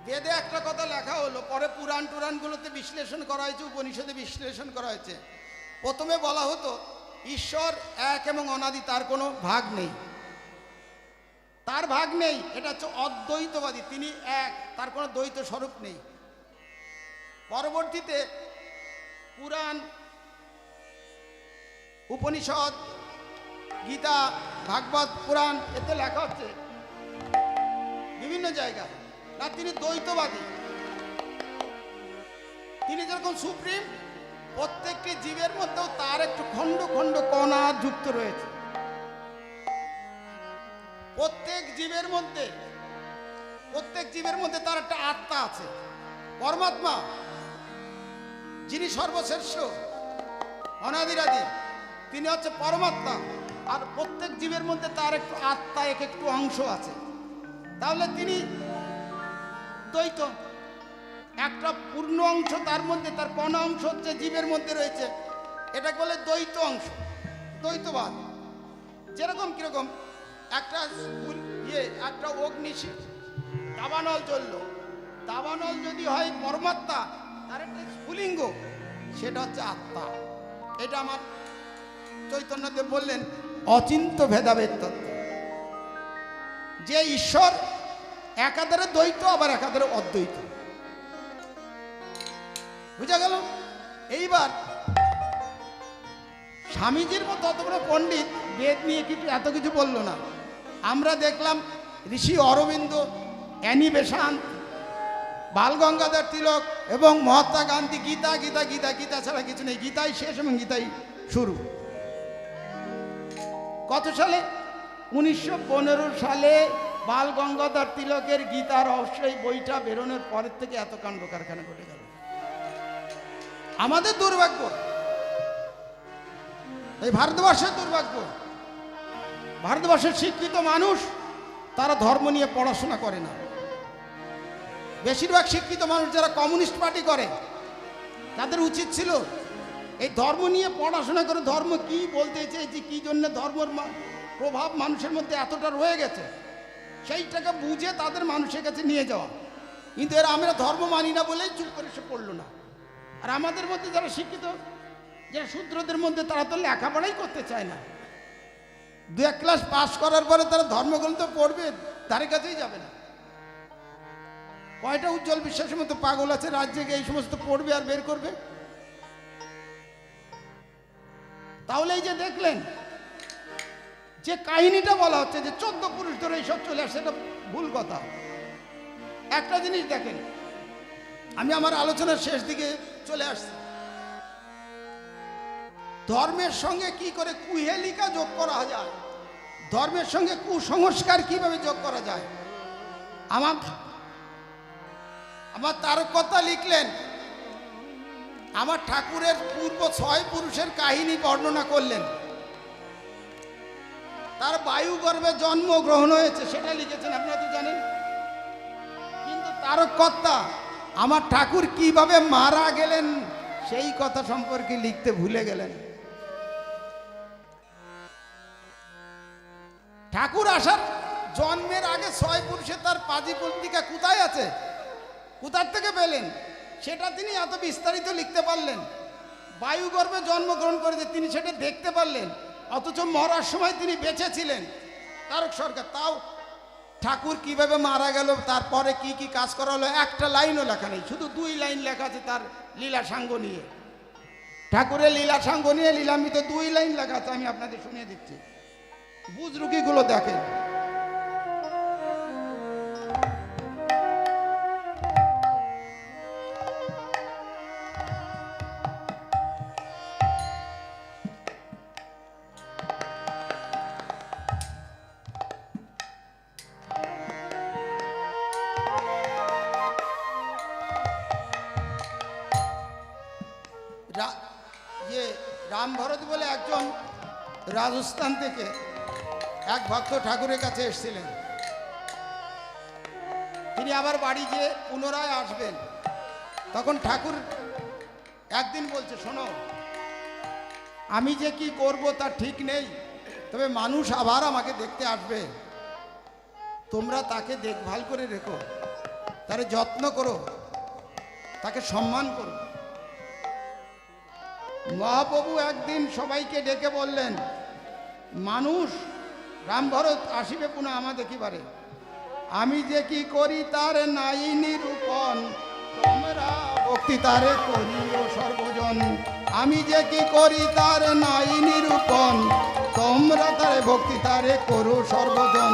বেদে একটা কথা লেখা হলো, পরে পুরাণগুলোতে বিশ্লেষণ করা হয়েছে, উপনিষদে বিশ্লেষণ করা হয়েছে। প্রথমে বলা হতো ঈশ্বর এক এবং অনাদি, তার কোনো ভাগ নেই, তার ভাগ নেই, এটা হচ্ছে অদ্বৈতবাদী। তিনি এক, তার কোনো দ্বৈত স্বরূপ নেই। পরবর্তীতে পুরাণ, উপনিষদ, গীতা, ভাগবত পুরাণ এতে লেখা হচ্ছে বিভিন্ন জায়গায় না তিনি দ্বৈতবাদী। তিনি যেরকম সুপ্রিম, প্রত্যেকটি জীবের মধ্যেও তার একটু খণ্ড খণ্ড কণা যুক্ত রয়েছে। প্রত্যেক জীবের মধ্যে তার একটা আত্মা আছে, পরমাত্মা, যিনি সর্বশ্রেষ্ঠ, অনাদিরাদি, তিনি হচ্ছে পরমাত্মা। আর প্রত্যেক জীবের মধ্যে তার একটু আত্মা, একটু অংশ আছে। তাহলে তিনি দ্বৈত, একটা পূর্ণ অংশ তার মধ্যে, তার কোন অংশ হচ্ছে জীবের মধ্যে রয়েছে, এটা বলে দ্বৈত অংশ, দ্বৈতবাদ। যেরকম কিরকম একটা অগ্নিশিখ দাবানল জ্বলল, দাবানল যদি হয় পরমাত্মা, তার একটা স্ফুলিঙ্গ, সেটা হচ্ছে আত্মা। এটা আমার চৈতন্যদেব বললেন অচিন্ত ভেদাভেদ তত্ত্ব, যে ঈশ্বর একাধারে দ্বৈত আবার একাধারে অদ্বৈত। বুঝা গেল? এইবার স্বামীজির মতো অত বড় পণ্ডিত বেদ নিয়ে কিছু এত কিছু বলল না। আমরা দেখলাম ঋষি অরবিন্দ, অ্যানি বেসান্ত, বাল গঙ্গাধর তিলক এবং মহাত্মা গান্ধী গীতা গীতা গীতা গীতা ছাড়া কিছু নেই। গীতাই শেষ এবং গীতাই শুরু। কত সালে? 1915 সালে বাল গঙ্গাধর তিলকের গীতা রহস্য এই বইটা বেরোনোর পরের থেকে এত কাণ্ড কারখানা ঘটে গেল। আমাদের দুর্ভাগ্য, এই ভারতবর্ষের দুর্ভাগ্য, ভারতবর্ষের শিক্ষিত মানুষ তারা ধর্ম নিয়ে পড়াশোনা করে না। বেশিরভাগ শিক্ষিত মানুষ যারা কমিউনিস্ট পার্টি করে তাদের উচিত ছিল এই ধর্ম নিয়ে পড়াশোনা করে ধর্ম কি বলতে চেয়েছে, কি জন্য ধর্মের প্রভাব মানুষের মধ্যে এতটা রয়ে গেছে সেইটাকে বুঝে তাদের মানুষের কাছে নিয়ে যাওয়া। কিন্তু এরা আমরা ধর্ম মানি না বলেই চুপ করে সে পড়লো না। আর আমাদের মধ্যে যারা শিক্ষিত, যারা শূদ্রদের মধ্যে, তারা তো লেখাপড়াই করতে চায় না। 2-1 ক্লাস পাস করার পরে তারা ধর্মগ্রন্থ পড়বে, তার কাছেই যাবে না। কয়টা উজ্জ্বল বিশ্বাসের মতো পাগল আছে রাজ্যে গিয়ে এই সমস্ত পড়বে আর বের করবে? তাহলে এই যে দেখলেন যে কাহিনীটা বলা হচ্ছে যে 14 পুরুষ ধরে এইসব চলে আসছে, এটা ভুল কথা। একটা জিনিস দেখেন, আমি আমার আলোচনার শেষ দিকে চলে আসছি। ধর্মের সঙ্গে কি করে কুহেলিকা যোগ করা যায়, ধর্মের সঙ্গে কুসংস্কার কিভাবে যোগ করা যায়। আমার তারককথা লিখলেন, আমার ঠাকুরের পূর্ব 6 পুরুষের কাহিনী বর্ণনা করলেন। তার বায়ু গর্ভে জন্মগ্রহণ হয়েছে সেটা লিখেছেন, আপনারা তো জানেন। কিন্তু তারককথা আমার ঠাকুর কিভাবে মারা গেলেন সেই কথা সম্পর্কে লিখতে ভুলে গেলেন। ঠাকুর আসার জন্মের আগে 6 পুরুষের তার পাজি পত্রিকা কোথায় আছে, কোথার থেকে পেলেন, সেটা তিনি এত বিস্তারিত লিখতে পারলেন। বায়ু গর্ভে জন্মগ্রহণ করেছে তিনি সেটা দেখতে পারলেন, অথচ মরার সময় তিনি বেঁচে ছিলেন। তারক সরকার তাও ঠাকুর কিভাবে মারা গেল, তারপরে কি কি কাজ করা হলো, একটা লাইনও লেখা নেই। শুধু 2 লাইন লেখা আছে তার লীলা সাঙ্গ নিয়ে। ঠাকুরের লীলা সাঙ্গ নিয়ে লীলামিত 2 লাইন লেখা আছে, আমি আপনাদের শুনিয়ে দিচ্ছি, বুজরুকিগুলো দেখেন। রাম ভরত বলে একজন রাজস্থান থেকে এক ভক্ত ঠাকুরের কাছে এসেছিলেন। তিনি আবার বাড়ি গিয়ে পুনরায় আসবেন। তখন ঠাকুর একদিন বলছে, শোনো, আমি যে কি করব তার ঠিক নেই, তবে মানুষ আবার আমাকে দেখতে আসবে, তোমরা তাকে দেখভাল করে রেখো, তার যত্ন করো, তাকে সম্মান করো। মহাপ্রভু একদিন সবাইকে ডেকে বললেন, মানুষ রাম ভরত আসিবে পুনঃ আমা দেখিবারে, আমি যে কি করি তার নাই নিরূপণ, তোমরা ভক্তি তারে করিও সর্বজন। আমি যে কি করি তার নাই নিরূপণ, তোমরা তারে ভক্তি তারে করো সর্বজন।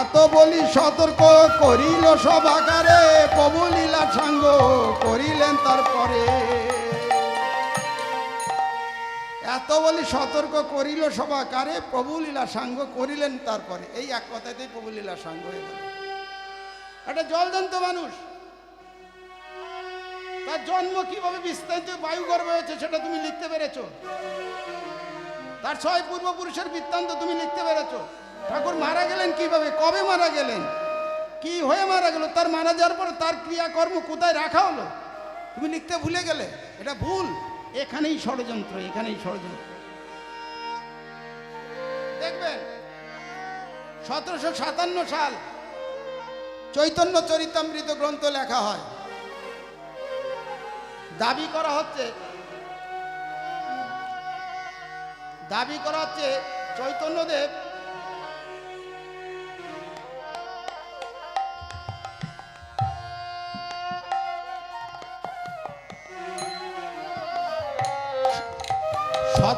এত বলি সতর্ক করিল সব আকারে, প্রভু লীলা সাঙ্গ করিলেন তারপরে। এত বলি সতর্ক করিল সবাকারে, প্রভু লীলা সাঙ্গ করিলেন তারপরে। এই এক কথাতেই প্রভু লীলা সাঙ্গ হয়ে গেল। একটা জলজন্ত মানুষ, তার জন্ম কিভাবে বিস্তারিত বায়ু গর্ভে হয়েছে সেটা তুমি লিখতে পেরেছো। তার 6 পূর্বপুরুষের বৃত্তান্ত তুমি লিখতে পেরেছো। ঠাকুর মারা গেলেন কিভাবে, কবে মারা গেলেন, কি হয়ে মারা গেল, তার মারা যাওয়ার পরে তার ক্রিয়াকর্ম কোথায় রাখা হলো তুমি লিখতে ভুলে গেলে। এটা ভুল। এখানেই ষড়যন্ত্র, এখানেই ষড়যন্ত্র। দেখবেন 1757 সাল চৈতন্য চরিতামৃত গ্রন্থ লেখা হয়। দাবি করা হচ্ছে চৈতন্যদেব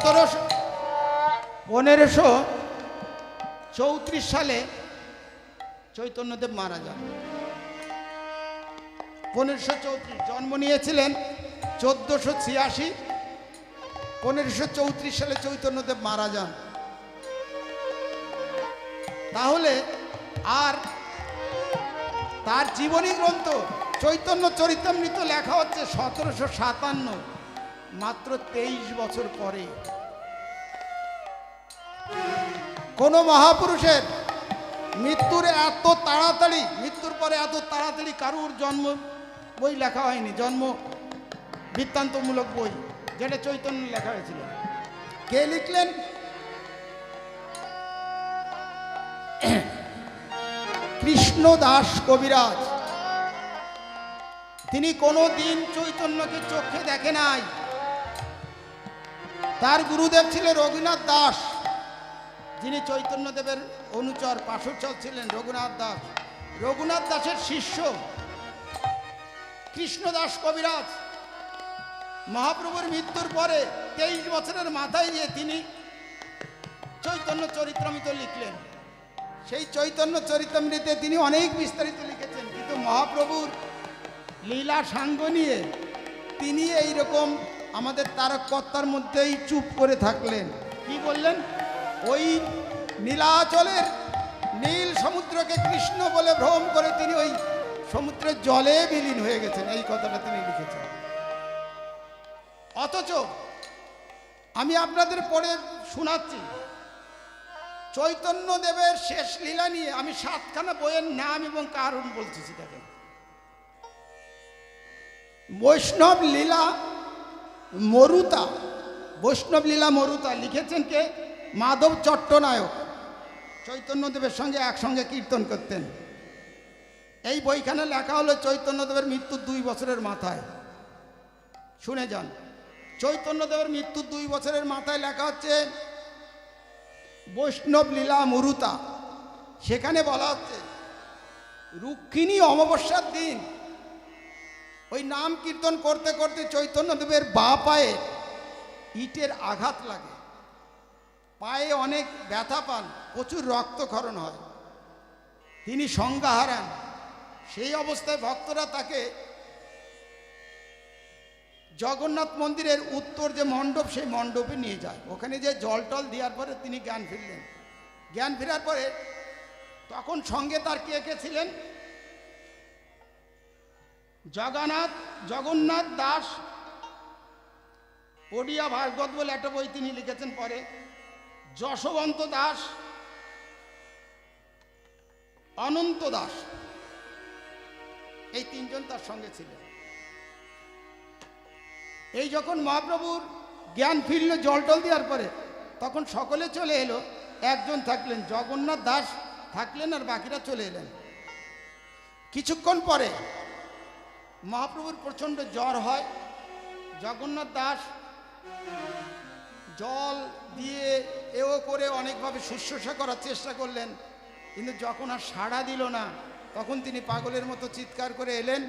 1534 সালে চৈতন্যদেব মারা যান। 1534 জন্ম নিয়েছিলেন 1486, 1534 সালে চৈতন্যদেব মারা যান। তাহলে আর তার জীবনী গ্রন্থ চৈতন্য চরিতামৃত লেখা হচ্ছে 1757, মাত্র 23 বছর পরে। কোন মহাপুরুষের মৃত্যুর পরে এত তাড়াতাড়ি কারুর জন্ম বই লেখা হয়নি, জন্ম বৃত্তান্তমূলক বই, যেটা চৈতন্য লেখা হয়েছিল। কে লিখলেন? কৃষ্ণদাস কবিরাজ। তিনি কোনো দিন চৈতন্যকে চোখে দেখে নাই। তার গুরুদেব ছিলেন রঘুনাথ দাস, যিনি চৈতন্যদেবের অনুচর পার্শ্বচর ছিলেন। রঘুনাথ দাসের শিষ্য কৃষ্ণদাস কবিরাজ মহাপ্রভুর মৃত্যুর পরে 23 বছরের মাথায় দিয়ে তিনি চৈতন্য চরিতামৃত লিখলেন। সেই চৈতন্য চরিতামৃতে তিনি অনেক বিস্তারিত লিখেছেন, কিন্তু মহাপ্রভুর লীলা সাঙ্গ নিয়ে তিনি এইরকম আমাদের তারককর্তার মধ্যেই চুপ করে থাকলেন। কি বললেন? ওই নীলাচলের নীল সমুদ্রকে কৃষ্ণ বলে ভ্রম করে তিনি ওই সমুদ্রের জলে বিলীন হয়ে গেছেন, এই কথাটা তিনি লিখেছেন। অথচ আমি আপনাদের পড়ে শোনাচ্ছি চৈতন্যদেবের শেষ লীলা নিয়ে আমি 7খানা বইয়ের নাম এবং কারণ বলতেছি। দেখেন, বৈষ্ণব লীলা মরুতা লিখেছেন কে? মাধব চট্টনায়ক। চৈতন্যদেবের সঙ্গে একসঙ্গে কীর্তন করতেন। এই বইখানে লেখা হলো চৈতন্যদেবের মৃত্যুর 2 বছরের মাথায়। শুনে যান, চৈতন্যদেবের মৃত্যুর 2 বছরের মাথায় লেখা হচ্ছে বৈষ্ণব লীলা মরুতা। সেখানে বলা হচ্ছে রুক্মিণী অমাবস্যার দিন ওই নাম কীর্তন করতে করতে চৈতন্যদেবের বাঁ পায়ে ইটের আঘাত লাগে, পায়ে অনেক ব্যথা পান, প্রচুর রক্তক্ষরণ হয়, তিনি সংজ্ঞা হারান। সেই অবস্থায় ভক্তরা তাকে জগন্নাথ মন্দিরের উত্তর যে মণ্ডপ, সেই মণ্ডপে নিয়ে যায়। ওখানে যে জল টল দেওয়ার পরে তিনি জ্ঞান ফিরলেন। জ্ঞান ফেরার পরে তখন সঙ্গে তার কে কে ছিলেন? জগন্নাথ দাস ওড়িয়া ভাগবত বলে একটা বই তিনি লিখেছেন পরে, যশবন্ত দাস, অনন্ত দাস, এই 3 জন তার সঙ্গে ছিলেন। এই যখন মহাপ্রভুর জ্ঞান ফিরল জল টল দেওয়ার পরে, তখন সকলে চলে এলো, একজন থাকলেন, জগন্নাথ দাস থাকলেন, আর বাকিরা চলে এলেন। কিছুক্ষণ পরে মহাপ্রভুর প্রচণ্ড জ্বর হয়। জগন্নাথ দাস জল দিয়ে করে অনেকভাবে শুশ্রূষা করার চেষ্টা করলেন, কিন্তু যখন আর সাড়া দিল না, তখন তিনি পাগলের মতো চিৎকার করে এলেন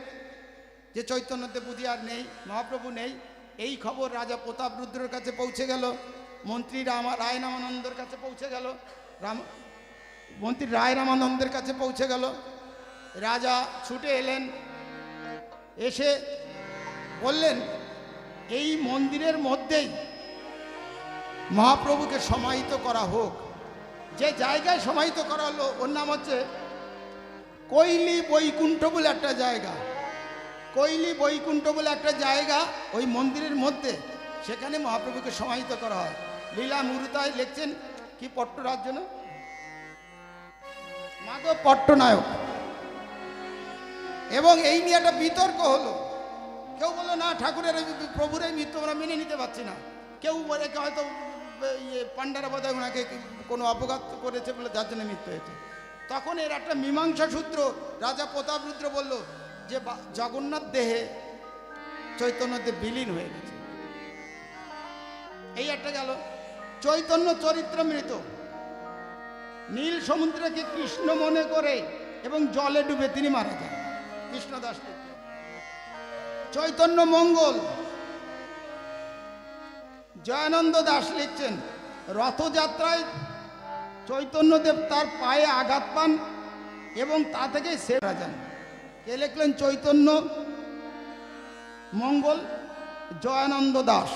যে চৈতন্যদেব বুঝি আর নেই, মহাপ্রভু নেই। এই খবর রাজা প্রতাপরুদ্রের কাছে পৌঁছে গেল, মন্ত্রী রায়রামানন্দের কাছে পৌঁছে গেল, মন্ত্রী রায়রামানন্দের কাছে পৌঁছে গেল। রাজা ছুটে এলেন, এসে বললেন এই মন্দিরের মধ্যেই মহাপ্রভুকে সমাহিত করা হোক। যে জায়গায় সমাহিত করা হলো ওর নাম হচ্ছে কৈলি বৈকুণ্ঠ বলে একটা জায়গা। কৈলি বৈকুণ্ঠ বলে একটা জায়গা ওই মন্দিরের মধ্যে, সেখানে মহাপ্রভুকে সমাহিত করা হয়। লীলা মুরুতায় লিখছেন কি পট্টরাজ্য না, মাধব পট্টনায়ক। এবং এই নিয়ে একটা বিতর্ক হলো। কেউ বললো না, ঠাকুরের প্রভুর এই মৃত্যু আমরা মেনে নিতে পারছি না। কেউ বলে হয়তো পাণ্ডারা বোধহয় ওনাকে কোনো অপঘাত করেছে বলে যার জন্য মৃত্যু হয়েছে। তখন এর একটা মীমাংসা সূত্র রাজা প্রতাপরুদ্র বলল যে জগন্নাথ দেহে চৈতন্যদেব বিলীন হয়ে গেছে। এই একটা গেল। চৈতন্য চরিতামৃত নীল সমুদ্রকে কৃষ্ণ মনে করে এবং জলে ডুবে তিনি মারা যান, কৃষ্ণদাস। চৈতন্য মঙ্গল জয়ানন্দ দাস লিখছেন, রথযাত্রায় চৈতন্যদেব তার পায়ে আঘাত পান এবং তা থেকেই সেরা যান। কে লিখলেন? চৈতন্য মঙ্গল জয়ানন্দ দাস।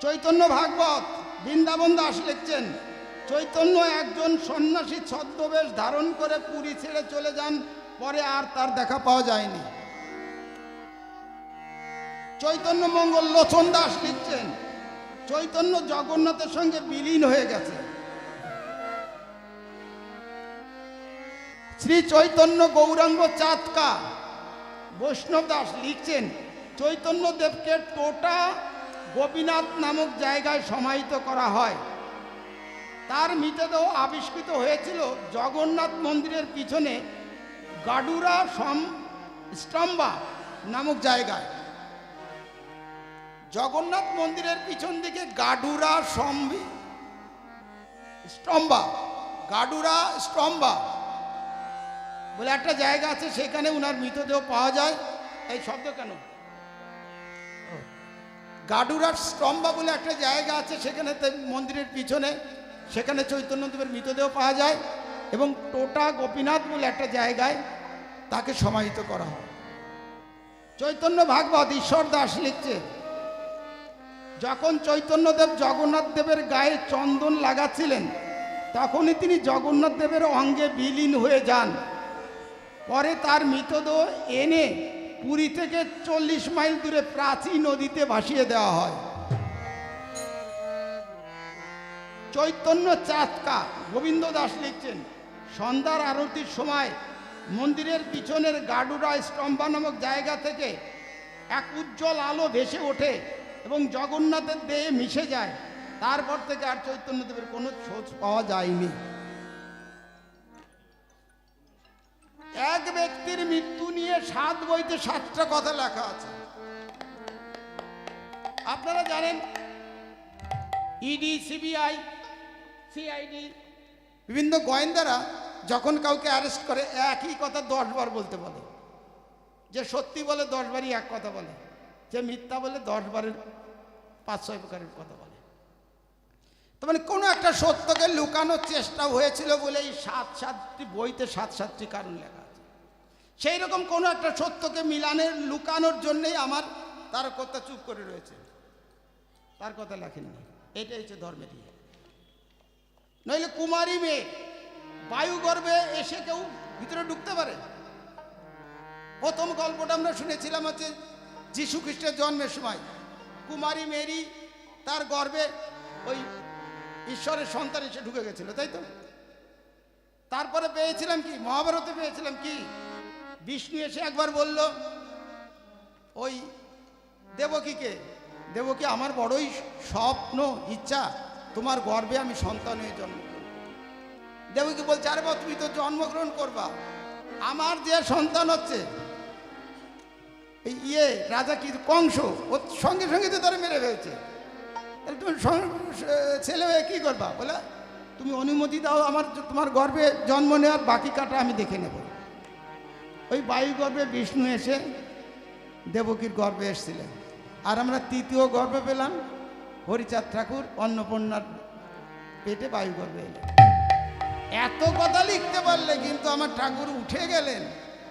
চৈতন্য ভাগবত বৃন্দাবন দাস লিখছেন, চৈতন্য একজন সন্ন্যাসী ছদ্মবেশ ধারণ করে পুরী ছেড়ে চলে যান, পরে আর তার দেখা পাওয়া যায়নি। চৈতন্য মঙ্গল লোচন দাস লিখছেন, চৈতন্য জগন্নাথের সঙ্গে বিলীন হয়ে গেছে। শ্রী চৈতন্য গৌরাঙ্গ চাঁদকা বৈষ্ণব দাস লিখছেন, চৈতন্য দেবকে টোটা গোপীনাথ নামক জায়গায় সমাহিত করা হয়। তার মৃতদেহ আবিষ্কৃত হয়েছিল জগন্নাথ মন্দিরের পিছনে গাডুরা স্তম্ভা নামক জায়গায়। জগন্নাথ মন্দিরের পিছন দিকে গাডুরা স্তম্ভা বলে একটা জায়গা আছে, সেখানে উনার মৃতদেহ পাওয়া যায়। এই শব্দ কেন? গাডুরার স্তম্ভা বলে একটা জায়গা আছে, সেখানে মন্দিরের পিছনে, সেখানে চৈতন্যদেবের মৃতদেহ পাওয়া যায়। এবং টোটা গোপীনাথ বলে একটা জায়গায় তাকে সমাহিত করা হয়। চৈতন্য ভাগবত ঈশ্বর দাস লিখছে, যখন চৈতন্যদেব জগন্নাথ দেবের গায়ে চন্দন লাগাচ্ছিলেন, তখনই তিনি জগন্নাথ দেবের অঙ্গে বিলীন হয়ে যান। পরে তার মৃতদেহ এনে পুরী থেকে 40 মাইল দূরে প্রাচী নদীতে ভাসিয়ে দেওয়া হয়। চৈতন্য চাঁদকা গোবিন্দ দাস লিখছেন, সন্ধ্যার আরতির সময় মন্দিরের পিছনের গাডুরা স্তম্ভা নামক জায়গা থেকে এক উজ্জ্বল আলো ভেসে ওঠে এবং জগন্নাথের দেহে মিশে যায়। তারপর থেকে আর চৈতন্যদেবের কোনো খোঁজ পাওয়া যায়নি। এক ব্যক্তির মৃত্যু নিয়ে 7 বইতে 7টা কথা লেখা আছে। আপনারা জানেন, ইডি, সিবিআই, সিআইডি বিভিন্ন গোয়েন্দারা যখন কাউকে অ্যারেস্ট করে একই কথা 10 বার বলতে বলে। যে সত্যি বলে 10 বারই এক কথা বলে, যে মিথ্যা বলে 10 বারের 5-6 প্রকারের কথা বলে। তার মানে কোনো একটা সত্যকে লুকানোর চেষ্টা হয়েছিল বলে এই 7টি বইতে 7টি কারণ লেখা আছে। সেই রকম কোনো একটা সত্যকে লুকানোর জন্যেই আমার তার কথা চুপ করে রয়েছে, তার কথা লেখেননি। এটাই হচ্ছে ধর্মের ইয়ে। নইলে কুমারী মেয়ে বায়ুগর্ভে এসে কেউ ভিতরে ঢুকতে পারে? প্রথম গল্পটা আমরা শুনেছিলাম হচ্ছে যীশু খ্রিস্টের জন্মের সময় কুমারী মেরি তার গর্ভে ওই ঈশ্বরের সন্তান এসে ঢুকে গেছিল, তাই তো? তারপরে পেয়েছিলাম কি, মহাভারতে পেয়েছিলাম কি, বিষ্ণু এসে একবার বলল ওই দেবকী আমার বড়ই স্বপ্ন ইচ্ছা, তোমার গর্ভে আমি সন্তান হয়ে জন্ম করব। দেবকী বলছে, আরে বাবা, তুমি তো জন্মগ্রহণ করবা, আমার যে সন্তান হচ্ছে এই রাজা কি কংস, ওর সঙ্গে সঙ্গে তো তারা মেরে ফেলছে, তাহলে তুমি ছেলে হয়ে কী করবা? বলে, তুমি অনুমতি দাও তোমার গর্ভে জন্ম নেওয়ার, বাকি কাটা আমি দেখে নেব। ওই বায়ু গর্ভে বিষ্ণু এসে দেবকীর গর্ভে এসেছিলেন। আর আমরা তৃতীয় গর্ভে পেলাম হরিচাঁদ ঠাকুর অন্নপূর্ণার পেটে বায়ু গর্ভে এলেন। এত কথা লিখতে পারলে কিন্তু আমার ঠাকুর উঠে গেলেন,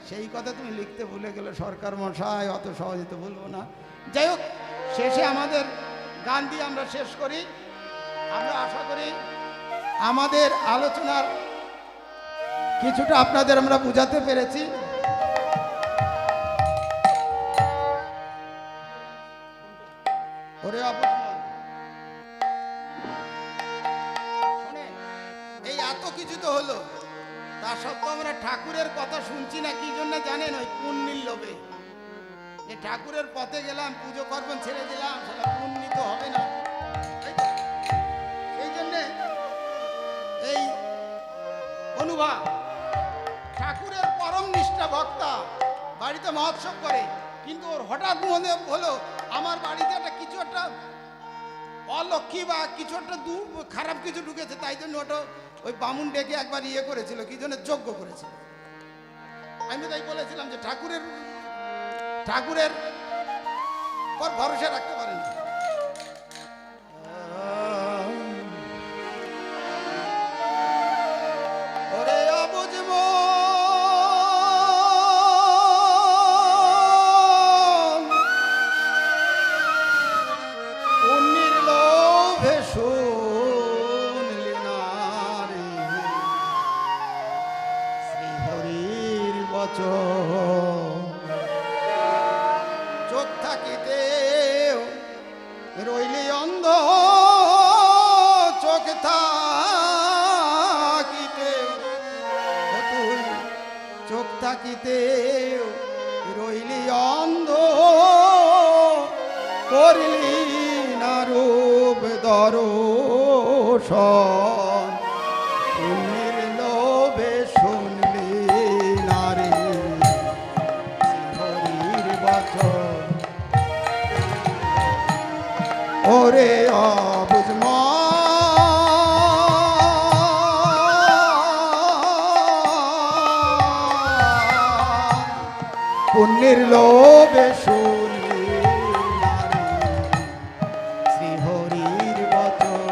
সেই কথা তুমি লিখতে ভুলে গেলে সরকার মশাই, অত সহজে তো বলবো না। যাই হোক, শেষে আমাদের গান দিয়ে আমরা শেষ করি। আমরা আশা করি আমাদের আলোচনার কিছুটা আপনাদের আমরা বুঝাতে পেরেছি। ওরে শোনেন, এই এত কিছু তো হলো, তা সত্ত্বেও আমরা ঠাকুরের কথা শুনছি না কি জন্য জানেন? ওই পুণ্যির লোভে। যে ঠাকুরের পথে গেলাম, পুজো পার্বণ ছেড়ে দিলাম, সেটা পুণ্যি তো হবে না। সেই জন্যে এই অনুভব, ঠাকুরের পরম নিষ্ঠা ভক্তা বাড়িতে মহোৎসব করে, কিন্তু ওর হঠাৎ মনে হলো আমার বাড়িতে কিছু একটা অলক্ষী বা কিছু একটা খারাপ কিছু ঢুকেছে, তাই জন্য ওটা ওই বামুন ডেকে একবার করেছিল, কি জন্য যজ্ঞ করেছিল। আমি তাই বলেছিলাম যে ঠাকুরের পর ভরসা রাখতে পারেন। অন্ধ চোখ থাকিতে তুই চোখ থাকিতে রইলি অন্ধ করলি না রূপ দর্শন পুণ্যের লোভে শুনলি না রে হরির বচন ওরে অবুঝ পুণ্যের লোভে শুনলি না রে শ্রী হরির বচন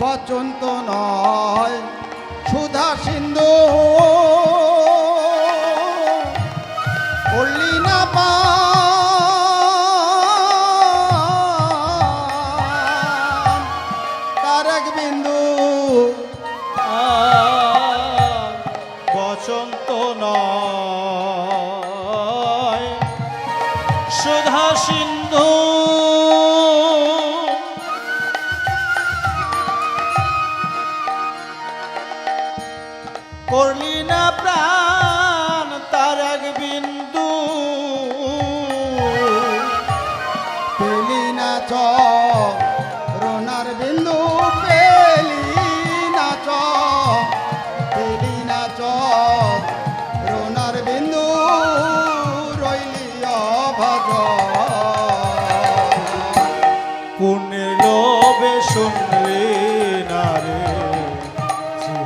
বচন তো নয় সুধা সিন্ধু করলি না পান তার এক বিন্দু বসন্ত নয় সুধা সিন্ধু করলি না প্রাণ তার এক বিন্দু পেলি না চরণার বিন্দু পেলি না পেলি না চরণার বিন্দু রইলি অভাগ পুণ্যের লোভে শুনলি না রে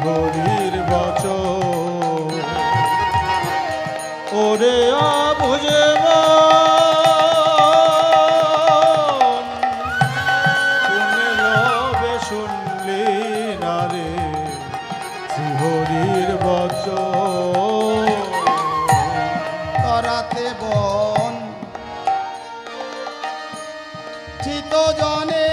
হরির বচন ওরে অবুঝে পুণ্যের লোভে শুনলি না রে হরির বচন তরাতে বন চিত জনে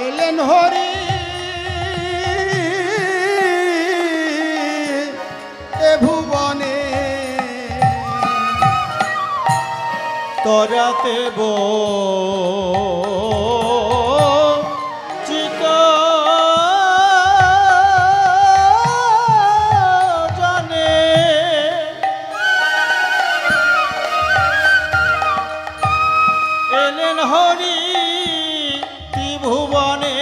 এলেন হরি এ ভুবনে তরাতে চিত জানে এলেন হরি ত্রিভুবনে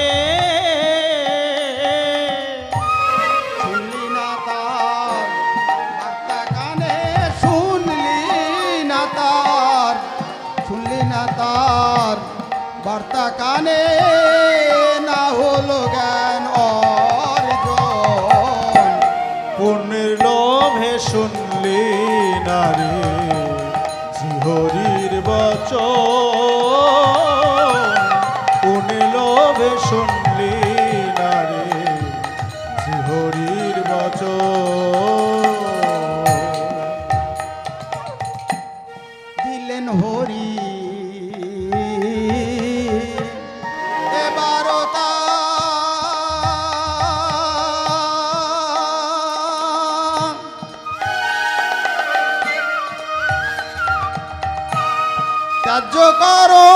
শুনলি না তার বার্তা কানে শুনলি না তার শুনলি না তার বার্তা কানে না হলো জ্ঞান অর্জন পুণ্যের লোভে শুনলি না রে হরির বচন পুণ্যের লোভে শুনলি না রে হরির বচন দিলেন হরি এবারও ত্যায্য করো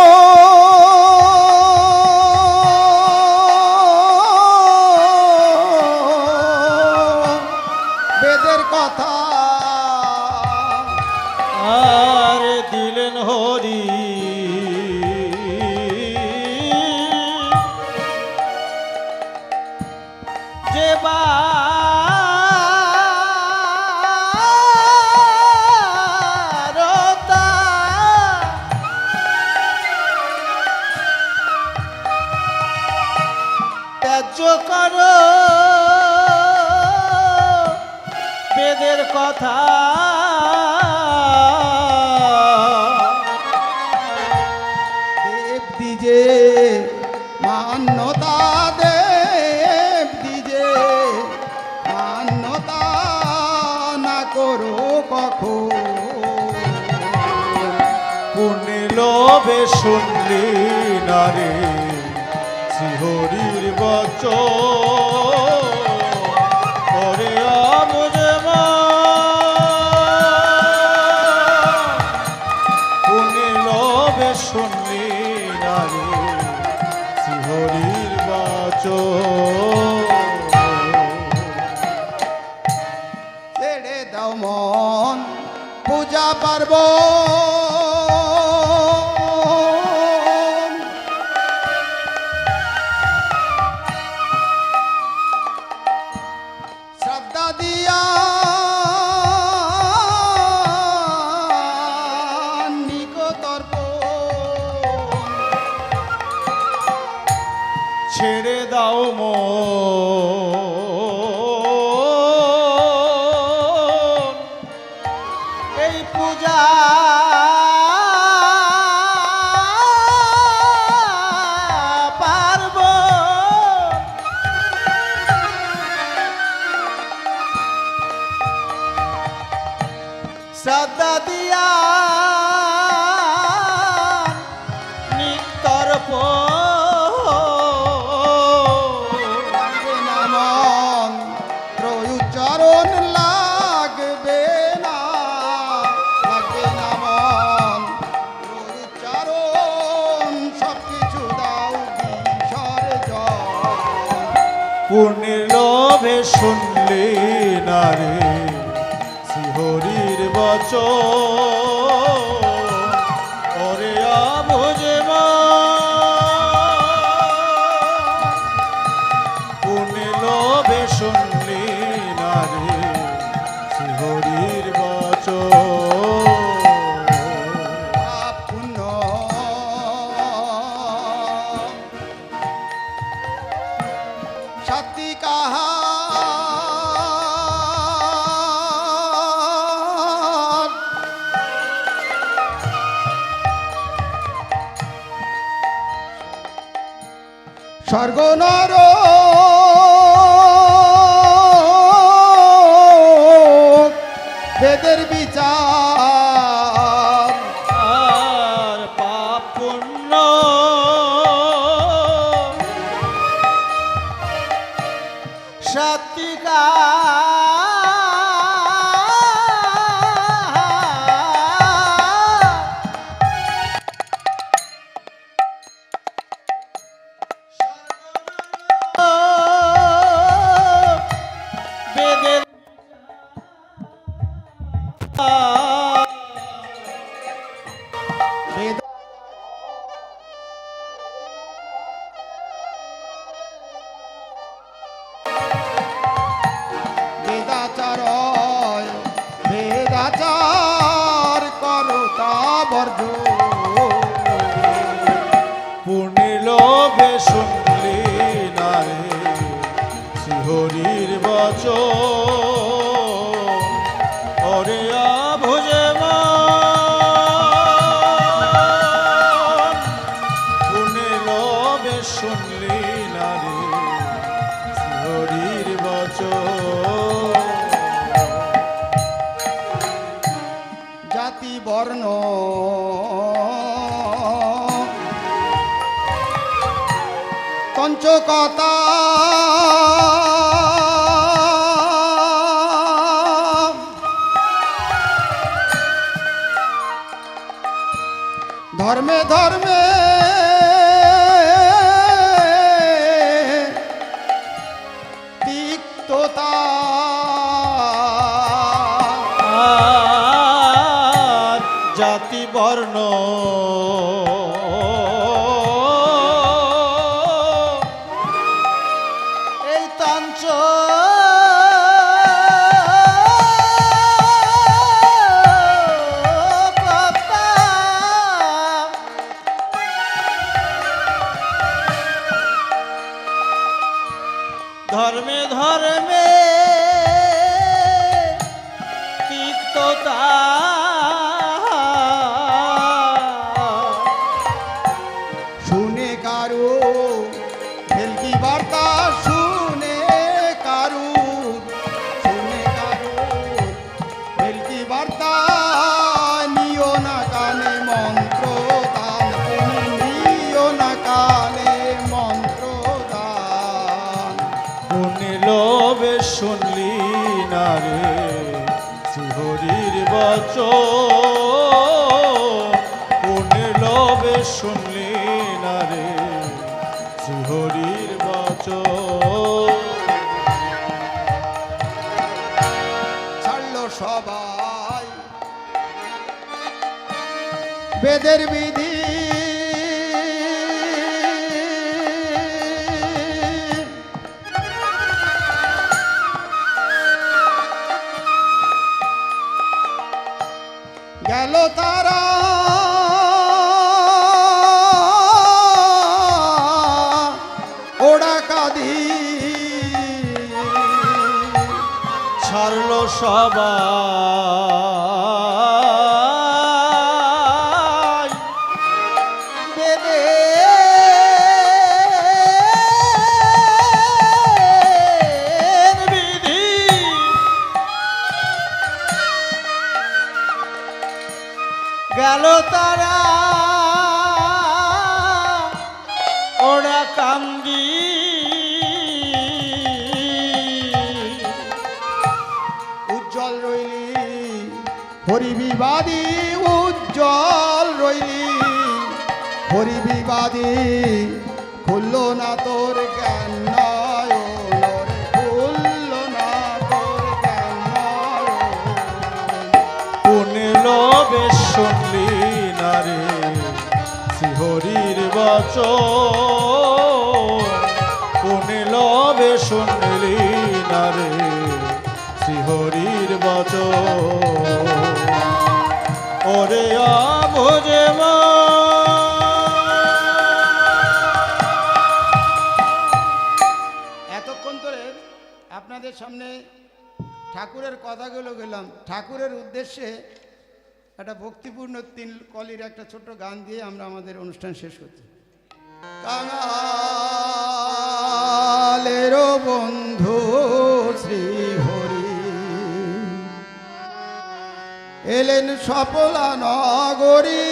বেদের কথা আর দিলেন হরি যে বারতা ত্যায্য করো বেদের কথা দিজে মান্যতা, দেব দিজে মান্যতা, না করো কখন। পুণ্যের লোভে শুনলি না রে শ্রীহরির বচন, ওরে অবুঝে পুণ্যের লোভে শুনলি না রে শ্রীহরির বচন। ছেড়ে দাও মন পূজা পার্বণ, শ্রদ্ধা দিয়া নিকতর্পণ। ছেড়ে দাও মন এই পূজা পার্ব, শ্রদ্ধা দিয়া নিতর্প লাগবে না মন্ত্র উচ্চারণ, লাগবে না, লাগবে না মন্ত্র উচ্চারণ, সব কিছু দাও বিসর্জন। পুণ্যের লোভে শুনলি না রে শ্রীহরির বচন, ওরে অবুঝে পুণ্যের লোভে শুনলি না রে শ্রীহরির বচন। পাপ পুণ্য শান্তি কাহার, স্বর্গ নরক বেদের বিচার। আর পাপ পুণ্য সত্যিকা বেদের বেদ বেদাচার বেদাচার করো তা বর্জ। পুণ্যের লোভে শুনলি না রে শ্রীহরির বচন, ওরে অবুঝে পুণ্যের লোভে শুনলি না রে শ্রীহরির বচন। জাতি বর্ণ পঞ্চকতা, ধর্মে ধর্মে তিক্ততা, আর জাতি বর্ণ এই তাঞ্চ ধর্মে ধর্মে তিক্ততা, কারু ভেলকি বার্তা শুনে কারু ভেলকি বার্তা নিও না কানে মন্ত্র দান নিও না কানে মন্ত্র দান। কোন লোভে শুনলি না রে শ্রীহরির বচন, কোন লোভে শুনলি না রে শ্রীহরির বচন। ছাড়লো সবাই বেদের বিধি গেল তারা ওড়া কাঁদি ছাড়লো সবাই বেদের বিধি, গেল তারা ওরা কান্দি। উজ্জ্বল রইলি হরি বিবাদী উজ্জ্বল রইলি হরি বিবাদী খুলল না তোর জ্ঞান নয়ন রে, খুলল না তোর জ্ঞান নয়ন। কোন লোভে শুনলি না রে শ্রীহরির বচন, কোন লোভে শুনলি না রে শ্রীহরির বচন। ওরে অবুঝে এতক্ষণ ধরে আপনাদের সামনে ঠাকুরের কথাগুলো গেলাম। ঠাকুরের উদ্দেশ্যে একটা ভক্তিপূর্ণ 3 কলির একটা ছোট্ট গান দিয়ে আমরা আমাদের অনুষ্ঠান শেষ করছি। কাঙালেরও বন্ধু শ্রীহরি এলেন সফলা নগরী,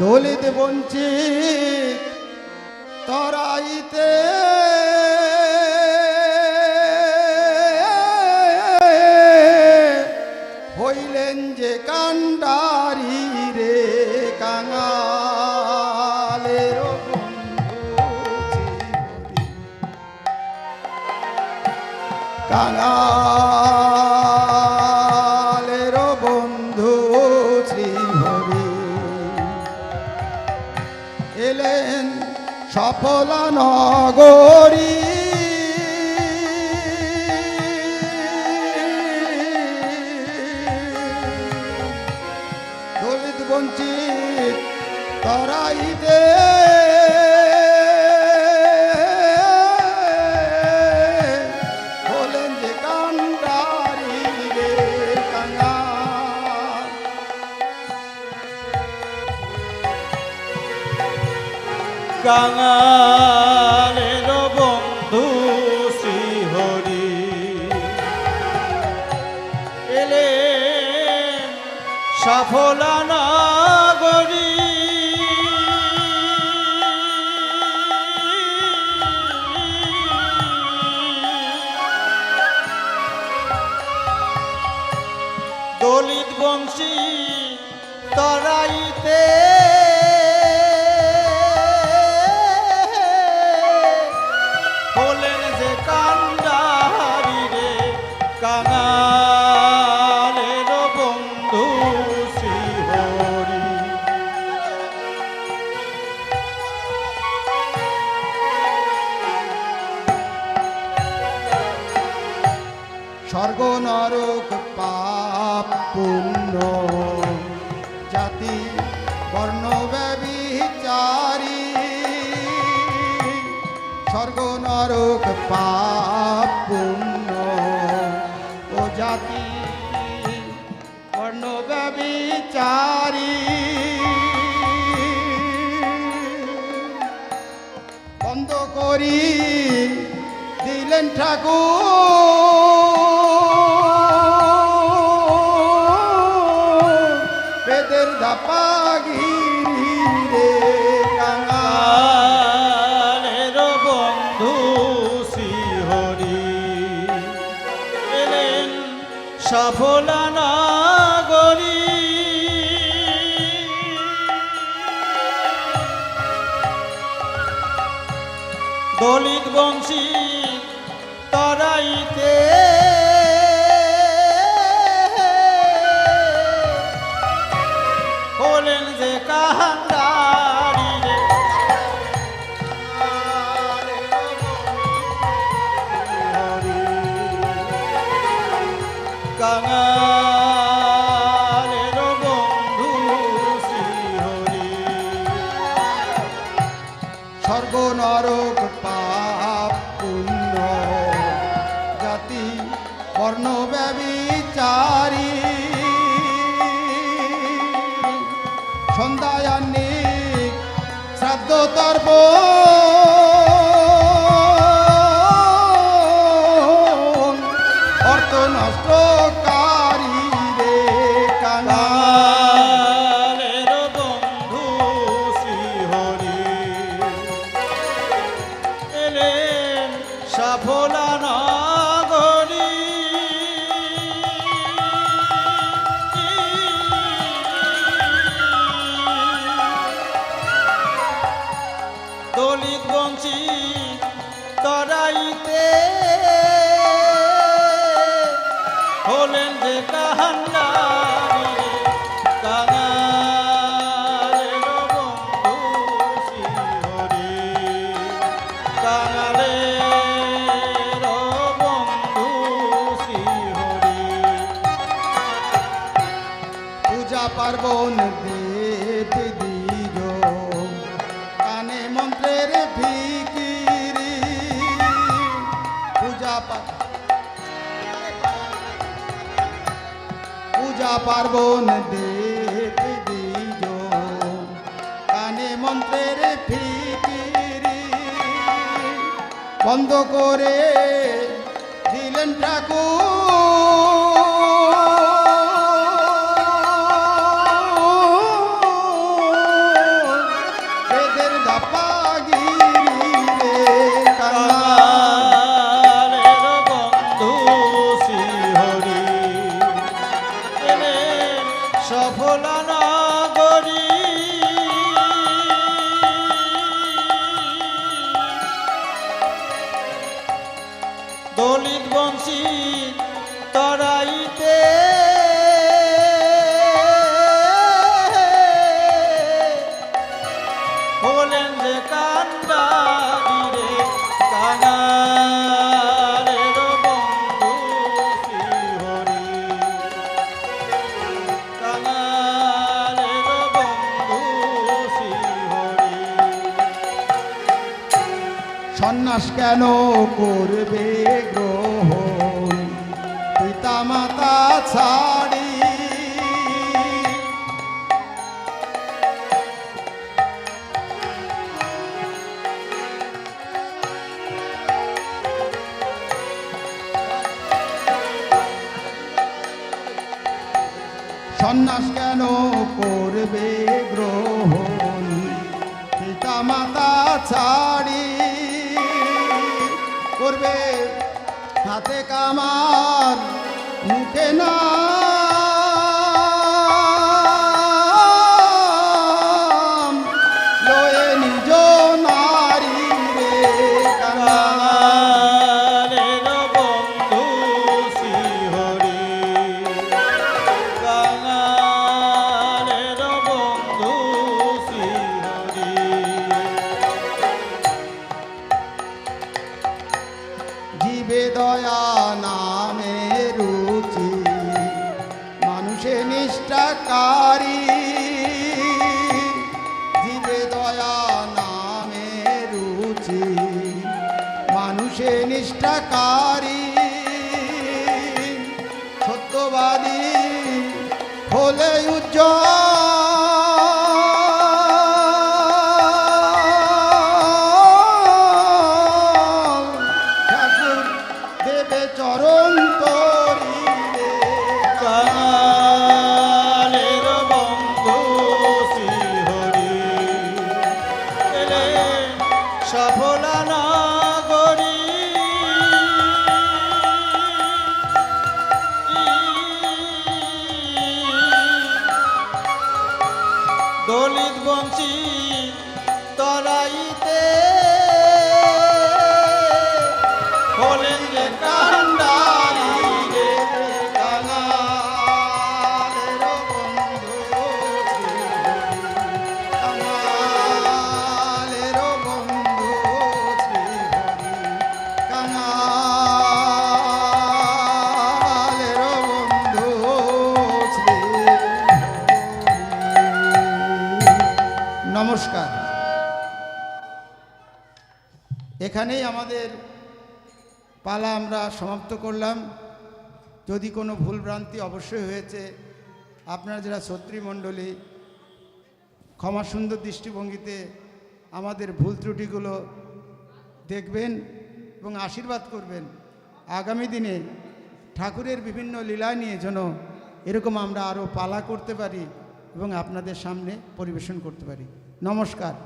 দলিত বঞ্চিত তরাইতে হইলেন যে কান্ডারি রে কাঙালের বন্ধু শ্রীহরি। কাঙালের বন্ধু শ্রীহরি এলেন সফলা নগরী, দলিত বঞ্চিত তরাইতে হলেন যে কান্ডারি রে কাঙাল। কাঙালের বন্ধু শ্রীহরি এলে সফলা নগরী, দলিত বংশী তরাইতে হলেন যে কান্ডারি রে কাঙালের বন্ধু শ্রীহরি। স্বর্গ নরক পাপ পুণ্য জাতি বর্ণ ব্যভিচারী, স্বর্গ নরক পাপ চারি বন্ধ করি দিলেন ঠাকুর বেদের ধাপা ঘিরে কাঙালের বন্ধু শ্রীহরি এলেন সফলা নাগরী দলিত বংশী তরাইতে হলেন যে কাহান্দারি রে কাঙালের বন্ধু শ্রীহরি স্বর্গ নরক পাপ পুণ্য জাতি বর্ণ ব্যবিচারী সন্ধ্যায়ান্নি শ্রাদ্ধ তর্প অর্থ নষ্টকারী রে কাঙাল কাঙালের বন্ধু শ্রীহরি এলেন সফলা নগরী দলিত বংশী তরাইতে হলেন যে কাহান্দারি কাঙালের বন্ধু শ্রীহরি কাঙালের বন্ধু শ্রীহরি পূজা পার্বণ দেব দিজ কানে মন্ত্রের ভিকিরি পূজা পার্বণ দেব দিজ কানে মন্ত্রের ভিকিরি বন্ধ করে দিলেন ঠাকুর বেদের ধাপা ঘিরে কাঙালের বন্ধু শ্রীহরি এলেন সফলা নগরী দলিত বংশী তরাইতে হলেন যে কান্দারি রে কাঙালের বন্ধু শ্রীহরি কাঙালের বন্ধু শ্রীহরি সন্ন্যাস কেন করবে গ্রহণ পিতা মাতা ছাড়ি সন্ন্যাস কেন করবে গ্রহণ পিতা মাতা ছাড়ি করবে হাতে কামার মুখে না লয়ে নিজ নারী রে কাঙালের বন্ধু শ্রীহরি কাঙালের বন্ধু শ্রীহরি জীবে দয়া নামে রুচি মানুষে নিষ্ঠাকারী জীবে দয়া নামে রুচি মানুষে নিষ্ঠাকারী সত্যবাদী হলে উজ্জ্বল দেবে চরণ তরিলে। কাঙালের বন্ধু শ্রীহরি এলেন সফলা নগরী। দলিত বঞ্চিত তরাইতে হলেন যে কান্ডারি রে। কাঙালের বন্ধু শ্রীহরি, কাঙালের বন্ধু শ্রীহরি, কাঙালের বন্ধু শ্রীহরি। নমস্কার। এখানেই আমাদের পালা আমরা সমাপ্ত করলাম। যদি কোনো ভুলভ্রান্তি অবশ্যই হয়েছে, আপনারা যারা শ্রোতৃমণ্ডলী ক্ষমা সুন্দর দৃষ্টিভঙ্গিতে আমাদের ভুল ত্রুটিগুলো দেখবেন এবং আশীর্বাদ করবেন। আগামী দিনে ঠাকুরের বিভিন্ন লীলা নিয়ে যেন এরকম আমরা আরও পালা করতে পারি এবং আপনাদের সামনে পরিবেশন করতে পারি। নমস্কার।